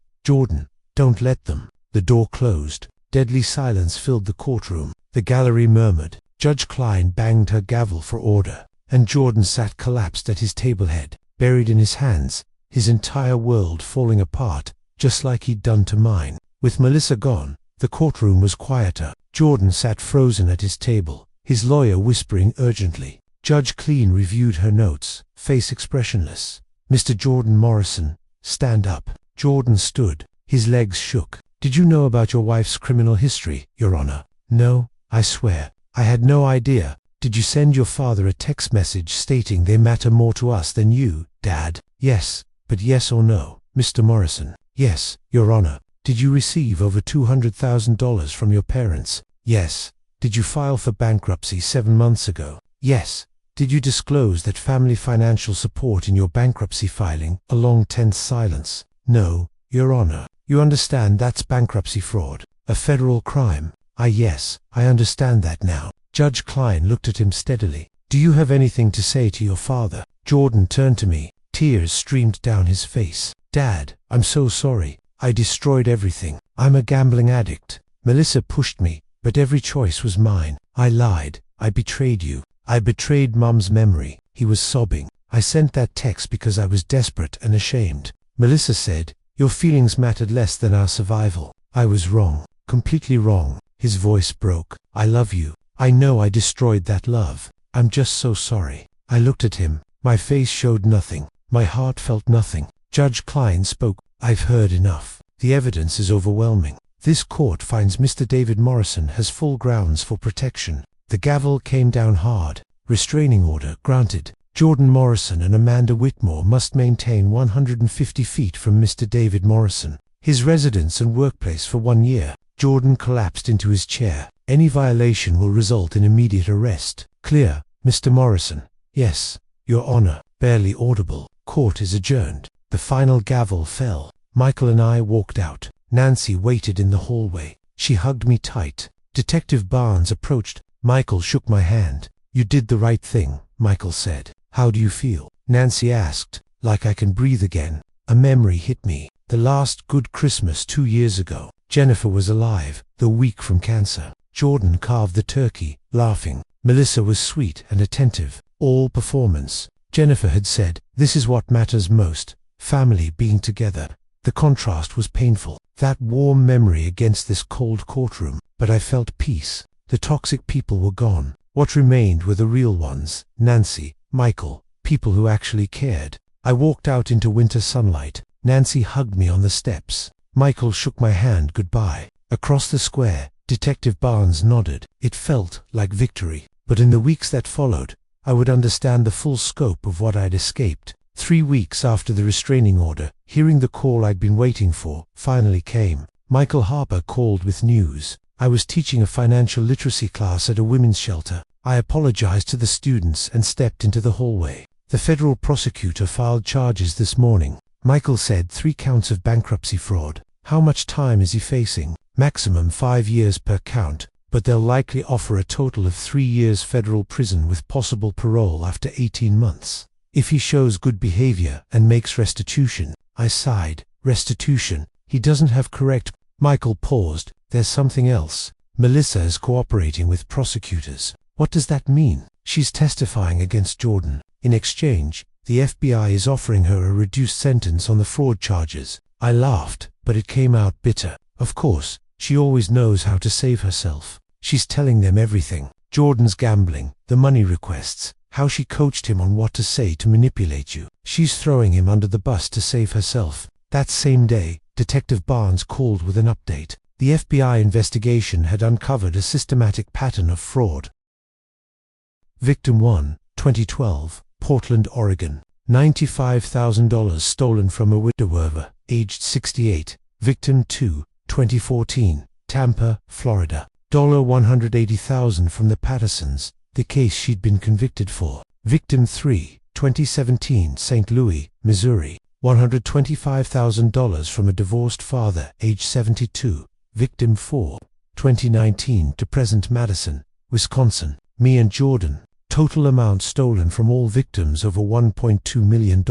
don't let them." The door closed. Deadly silence filled the courtroom. The gallery murmured. Judge Klein banged her gavel for order, and Jordan sat collapsed at his table head, buried in his hands, his entire world falling apart, just like he'd done to mine. With Melissa gone, the courtroom was quieter. Jordan sat frozen at his table, his lawyer whispering urgently. Judge Klein reviewed her notes, face expressionless. "Mr. Jordan Morrison, stand up." Jordan stood. His legs shook. "Did you know about your wife's criminal history, Your Honor?" "No, I swear. I had no idea." "Did you send your father a text message stating they matter more to us than you, Dad?" "Yes, but yes or no, Mr. Morrison?" "Yes, Your Honor." "Did you receive over $200,000 from your parents?" "Yes." "Did you file for bankruptcy 7 months ago?" "Yes." "Did you disclose that family financial support in your bankruptcy filing?" A long tense silence. "No, Your Honor." "You understand that's bankruptcy fraud, a federal crime?" Yes, I understand that now." Judge Klein looked at him steadily. "Do you have anything to say to your father?" Jordan turned to me. Tears streamed down his face. "Dad, I'm so sorry. I destroyed everything. I'm a gambling addict." Melissa pushed me, but every choice was mine. "I lied. I betrayed you. I betrayed Mom's memory." He was sobbing. "I sent that text because I was desperate and ashamed." Melissa said, "Your feelings mattered less than our survival." "I was wrong, completely wrong." His voice broke. "I love you. I know I destroyed that love. I'm just so sorry." I looked at him. My face showed nothing. My heart felt nothing. Judge Klein spoke. I've heard enough. The evidence is overwhelming. This court finds Mr. David Morrison has full grounds for protection. The gavel came down hard. Restraining order granted. Jordan Morrison and Amanda Whitmore must maintain 150 feet from Mr. David Morrison, his residence and workplace for 1 year. Jordan collapsed into his chair. Any violation will result in immediate arrest. Clear, Mr. Morrison. Yes, Your Honor. Barely audible. Court is adjourned. The final gavel fell. Michael and I walked out. Nancy waited in the hallway. She hugged me tight. Detective Barnes approached. Michael shook my hand. You did the right thing, Michael said. How do you feel? Nancy asked. Like I can breathe again. A memory hit me. The last good Christmas 2 years ago. Jennifer was alive, though weak from cancer. Jordan carved the turkey, laughing. Melissa was sweet and attentive. All performance. Jennifer had said, this is what matters most. Family being together. The contrast was painful. That warm memory against this cold courtroom. But I felt peace. The toxic people were gone. What remained were the real ones. Nancy, Michael, people who actually cared. I walked out into winter sunlight. Nancy hugged me on the steps. Michael shook my hand goodbye. Across the square, Detective Barnes nodded. It felt like victory. But in the weeks that followed, I would understand the full scope of what I'd escaped. 3 weeks after the restraining order, hearing the call I'd been waiting for, finally came. Michael Harper called with news. I was teaching a financial literacy class at a women's shelter. I apologized to the students and stepped into the hallway. The federal prosecutor filed charges this morning. Michael said 3 counts of bankruptcy fraud. How much time is he facing? Maximum 5 years per count, but they'll likely offer a total of 3 years federal prison with possible parole after 18 months. If he shows good behavior and makes restitution. I sighed. Restitution? He doesn't have correct. Michael paused. There's something else. Melissa is cooperating with prosecutors. What does that mean? She's testifying against Jordan. In exchange, the FBI is offering her a reduced sentence on the fraud charges. I laughed, but it came out bitter. Of course, she always knows how to save herself. She's telling them everything. Jordan's gambling, the money requests, how she coached him on what to say to manipulate you. She's throwing him under the bus to save herself. That same day, Detective Barnes called with an update. The FBI investigation had uncovered a systematic pattern of fraud. Victim 1, 2012, Portland, Oregon. $95,000 stolen from a widower, aged 68. Victim 2, 2014, Tampa, Florida. $180,000 from the Pattersons, the case she'd been convicted for. Victim 3, 2017, St. Louis, Missouri. $125,000 from a divorced father, age 72. Victim 4, 2019, to present Madison, Wisconsin. Me and Jordan. Total amount stolen from all victims over $1.2 million.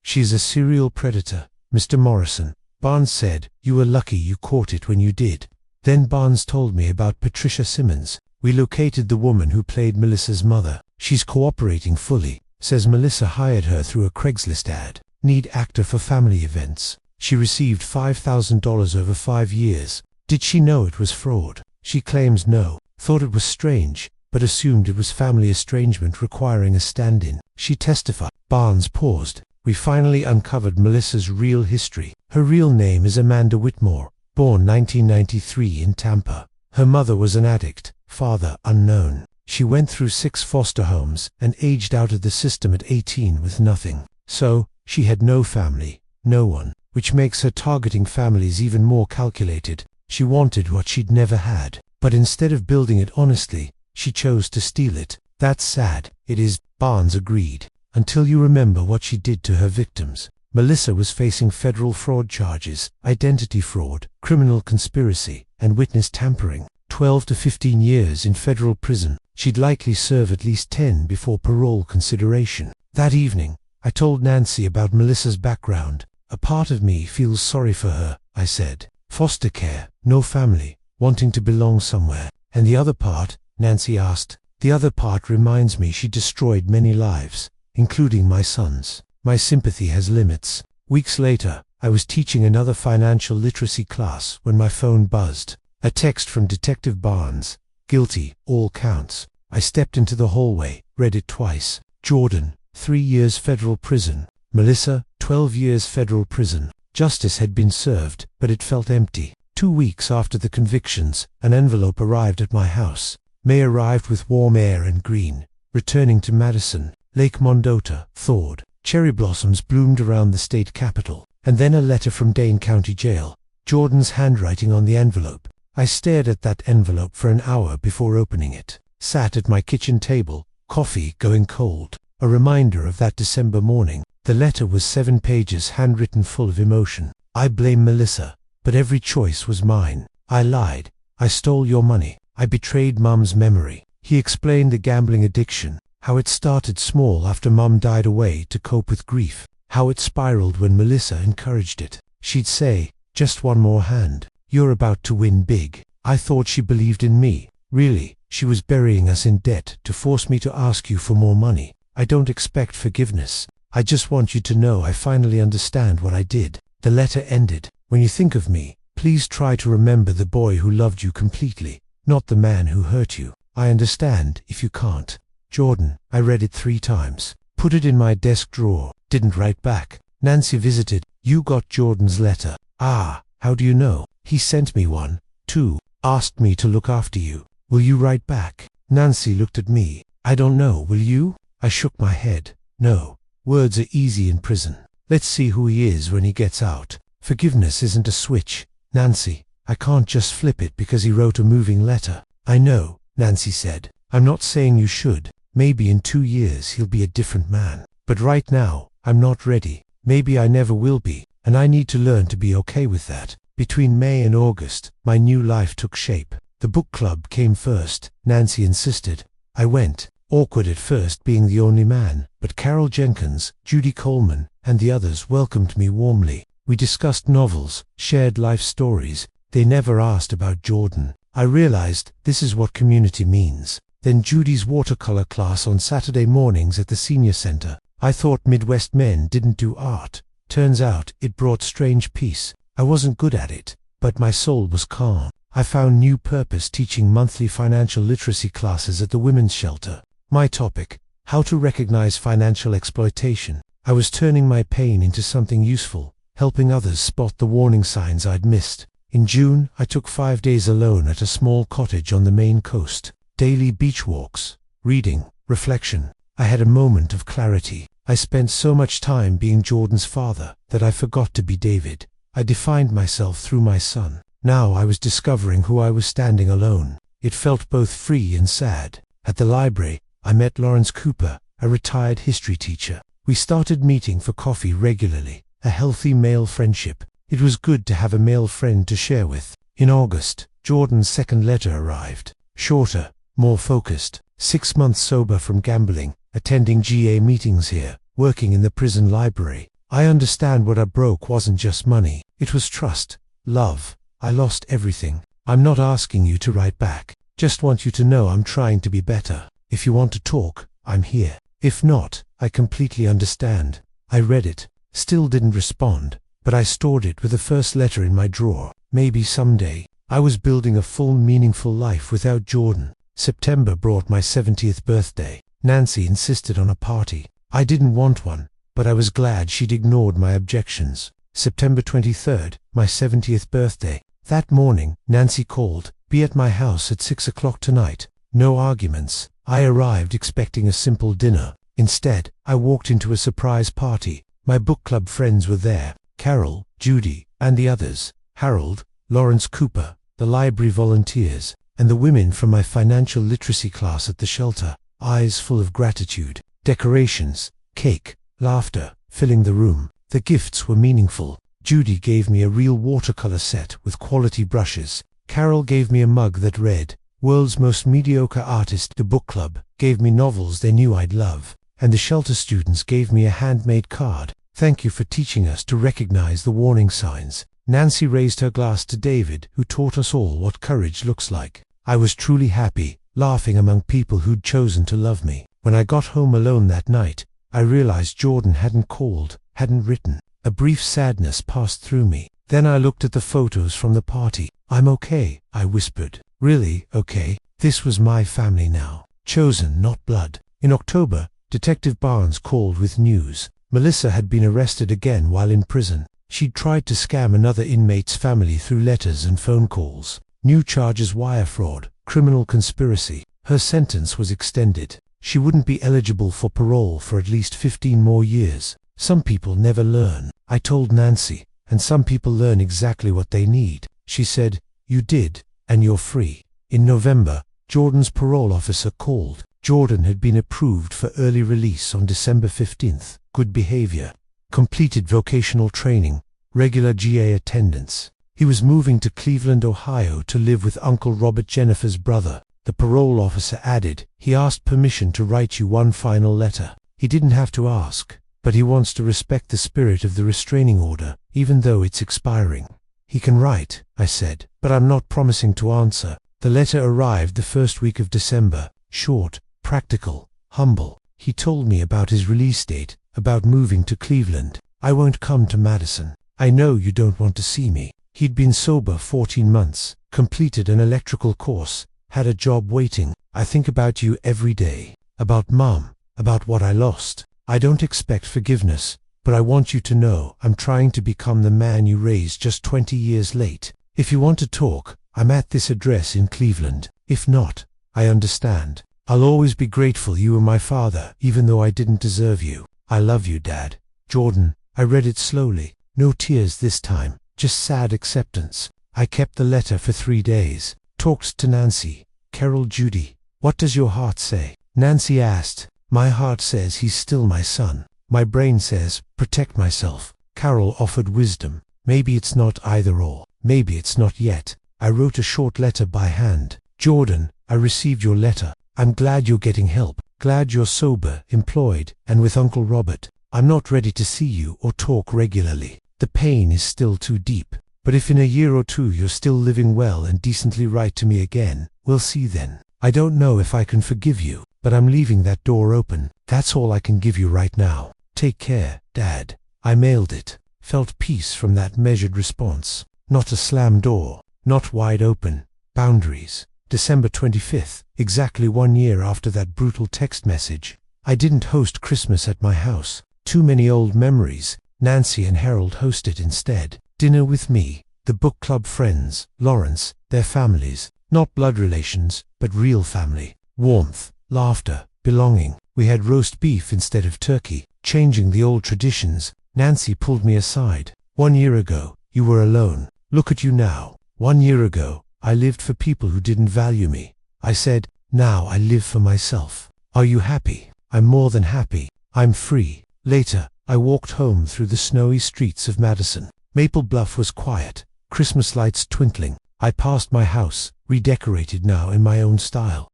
She's a serial predator, Mr. Morrison. Barnes said, you were lucky you caught it when you did. Then Barnes told me about Patricia Simmons. We located the woman who played Melissa's mother. She's cooperating fully. Says Melissa hired her through a Craigslist ad. Need actor for family events. She received $5,000 over 5 years. Did she know it was fraud? She claims no. Thought it was strange, but assumed it was family estrangement requiring a stand-in. She testified. Barnes paused. We finally uncovered Melissa's real history. Her real name is Amanda Whitmore, born 1993 in Tampa. Her mother was an addict, father unknown. She went through 6 foster homes and aged out of the system at 18 with nothing. So, she had no family, no one, which makes her targeting families even more calculated. She wanted what she'd never had, but instead of building it honestly, she chose to steal it. That's sad. It is, Barnes agreed. Until you remember what she did to her victims. Melissa was facing federal fraud charges, identity fraud, criminal conspiracy, and witness tampering. 12 to 15 years in federal prison. She'd likely serve at least 10 before parole consideration. That evening, I told Nancy about Melissa's background. A part of me feels sorry for her, I said. Foster care, no family, wanting to belong somewhere. And the other part, Nancy asked. The other part reminds me she destroyed many lives, including my son's. My sympathy has limits. Weeks later, I was teaching another financial literacy class when my phone buzzed. A text from Detective Barnes. Guilty, all counts. I stepped into the hallway, read it twice. Jordan, 3 years federal prison. Melissa, 12 years federal prison. Justice had been served, but it felt empty. 2 weeks after the convictions, an envelope arrived at my house. May arrived with warm air and green. Returning to Madison, Lake Mondota thawed. Cherry blossoms bloomed around the state capitol. And then a letter from Dane County Jail. Jordan's handwriting on the envelope. I stared at that envelope for an hour before opening it. Sat at my kitchen table, coffee going cold. A reminder of that December morning. The letter was 7 pages, handwritten, full of emotion. I blame Melissa, but every choice was mine. I lied. I stole your money. I betrayed Mum's memory. He explained the gambling addiction, how it started small after Mum died away to cope with grief, how it spiraled when Melissa encouraged it. She'd say, "Just one more hand. You're about to win big." I thought she believed in me. Really, she was burying us in debt to force me to ask you for more money. I don't expect forgiveness. I just want you to know I finally understand what I did. The letter ended. When you think of me, please try to remember the boy who loved you completely, not the man who hurt you. I understand if you can't. Jordan. I read it 3 times. Put it in my desk drawer. Didn't write back. Nancy visited. You got Jordan's letter. Ah, how do you know? He sent me one, too. Asked me to look after you. Will you write back? Nancy looked at me. I don't know, will you? I shook my head. No. Words are easy in prison. Let's see who he is when he gets out. Forgiveness isn't a switch, Nancy. I can't just flip it because he wrote a moving letter. I know, Nancy said. I'm not saying you should. Maybe in 2 years he'll be a different man. But right now, I'm not ready. Maybe I never will be, and I need to learn to be okay with that. Between May and August, my new life took shape. The book club came first, Nancy insisted. I went, awkward at first being the only man, but Carol Jenkins, Judy Coleman, and the others welcomed me warmly. We discussed novels, shared life stories. They never asked about Jordan. I realized this is what community means. Then Judy's watercolor class on Saturday mornings at the senior center. I thought Midwest men didn't do art. Turns out it brought strange peace. I wasn't good at it, but my soul was calm. I found new purpose teaching monthly financial literacy classes at the women's shelter. My topic, how to recognize financial exploitation. I was turning my pain into something useful, helping others spot the warning signs I'd missed. In June, I took 5 days alone at a small cottage on the Maine coast. Daily beach walks, reading, reflection. I had a moment of clarity. I spent so much time being Jordan's father that I forgot to be David. I defined myself through my son. Now I was discovering who I was standing alone. It felt both free and sad. At the library, I met Lawrence Cooper, a retired history teacher. We started meeting for coffee regularly, a healthy male friendship. It was good to have a male friend to share with. In August, Jordan's second letter arrived. Shorter, more focused. 6 months sober from gambling, attending GA meetings here, working in the prison library. I understand what I broke wasn't just money. It was trust, love. I lost everything. I'm not asking you to write back. Just want you to know I'm trying to be better. If you want to talk, I'm here. If not, I completely understand. I read it, still didn't respond, but I stored it with the first letter in my drawer. Maybe someday. I was building a full, meaningful life without Jordan. September brought my 70th birthday. Nancy insisted on a party. I didn't want one, but I was glad she'd ignored my objections. September 23rd, my 70th birthday. That morning, Nancy called, "Be at my house at 6 o'clock tonight." No arguments. I arrived expecting a simple dinner. Instead, I walked into a surprise party. My book club friends were there. Carol, Judy, and the others. Harold, Lawrence Cooper, the library volunteers, and the women from my financial literacy class at the shelter. Eyes full of gratitude. Decorations, cake, laughter, filling the room. The gifts were meaningful. Judy gave me a real watercolor set with quality brushes. Carol gave me a mug that read, "World's Most Mediocre Artist." The book club gave me novels they knew I'd love. And the shelter students gave me a handmade card. "Thank you for teaching us to recognize the warning signs." Nancy raised her glass to David, who taught us all what courage looks like. I was truly happy, laughing among people who'd chosen to love me. When I got home alone that night, I realized Jordan hadn't called, hadn't written. A brief sadness passed through me. Then I looked at the photos from the party. "I'm okay," I whispered. "Really, okay?" This was my family now. Chosen, not blood. In October, Detective Barnes called with news. Melissa had been arrested again while in prison. She'd tried to scam another inmate's family through letters and phone calls. New charges: wire fraud, criminal conspiracy. Her sentence was extended. She wouldn't be eligible for parole for at least 15 more years. Some people never learn, I told Nancy, and some people learn exactly what they need. She said, "You did, and you're free." In November, Jordan's parole officer called. Jordan had been approved for early release on December 15th. Good behavior, completed vocational training, regular GA attendance. He was moving to Cleveland, Ohio to live with Uncle Robert, Jennifer's brother. The parole officer added, "He asked permission to write you one final letter. He didn't have to ask, but he wants to respect the spirit of the restraining order, even though it's expiring." "He can write," I said, "but I'm not promising to answer." The letter arrived the first week of December. Short, practical, humble. He told me about his release date, about moving to Cleveland. "I won't come to Madison. I know you don't want to see me." He'd been sober 14 months, completed an electrical course, had a job waiting. "I think about you every day, about Mom, about what I lost. I don't expect forgiveness, but I want you to know I'm trying to become the man you raised just 20 years late. If you want to talk, I'm at this address in Cleveland. If not, I understand. I'll always be grateful you were my father, even though I didn't deserve you. I love you, Dad. Jordan." I read it slowly. No tears this time, just sad acceptance. I kept the letter for 3 days. Talked to Nancy. "Carol, Judy, what does your heart say?" Nancy asked. "My heart says he's still my son. My brain says, protect myself." Carol offered wisdom. "Maybe it's not either or. Maybe it's not yet." I wrote a short letter by hand. "Jordan, I received your letter. I'm glad you're getting help. Glad you're sober, employed, and with Uncle Robert. I'm not ready to see you or talk regularly. The pain is still too deep. But if in a year or two you're still living well and decently, write to me again. We'll see then. I don't know if I can forgive you, but I'm leaving that door open. That's all I can give you right now. Take care, Dad." I mailed it. Felt peace from that measured response. Not a slam door. Not wide open. Boundaries. December 25th, exactly 1 year after that brutal text message. I didn't host Christmas at my house. Too many old memories. Nancy and Harold hosted instead. Dinner with me, the book club friends, Lawrence, their families. Not blood relations, but real family. Warmth, laughter, belonging. We had roast beef instead of turkey, changing the old traditions. Nancy pulled me aside. "1 year ago, you were alone. Look at you now. 1 year ago, I lived for people who didn't value me." I said, "Now I live for myself. Are you happy?" "I'm more than happy. I'm free." Later, I walked home through the snowy streets of Madison. Maple Bluff was quiet, Christmas lights twinkling. I passed my house, redecorated now in my own style.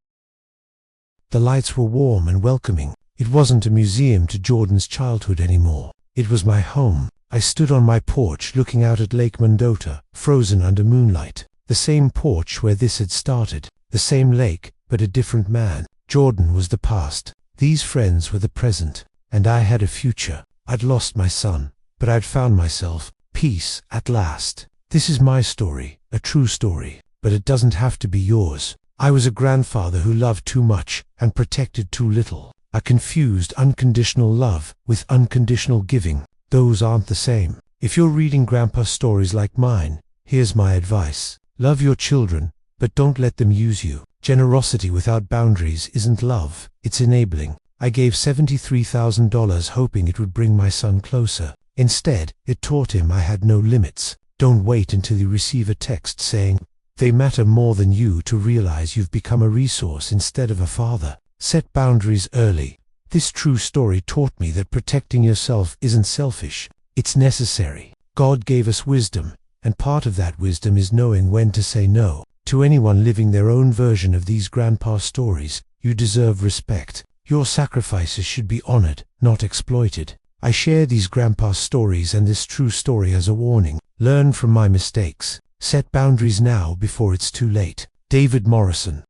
The lights were warm and welcoming. It wasn't a museum to Jordan's childhood anymore. It was my home. I stood on my porch looking out at Lake Mendota, frozen under moonlight. The same porch where this had started. The same lake, but a different man. Jordan was the past. These friends were the present. And I had a future. I'd lost my son, but I'd found myself. Peace at last. This is my story, a true story, but it doesn't have to be yours. I was a grandfather who loved too much and protected too little. I confused unconditional love with unconditional giving. Those aren't the same. If you're reading Grandpa's stories like mine, here's my advice. Love your children, but don't let them use you. Generosity without boundaries isn't love, it's enabling. I gave $73,000 hoping it would bring my son closer. Instead, it taught him I had no limits. Don't wait until you receive a text saying, "They matter more than you," to realize you've become a resource instead of a father. Set boundaries early. This true story taught me that protecting yourself isn't selfish, it's necessary. God gave us wisdom, and part of that wisdom is knowing when to say no. To anyone living their own version of these grandpa stories, you deserve respect. Your sacrifices should be honored, not exploited. I share these grandpa stories and this true story as a warning. Learn from my mistakes. Set boundaries now before it's too late. David Morrison.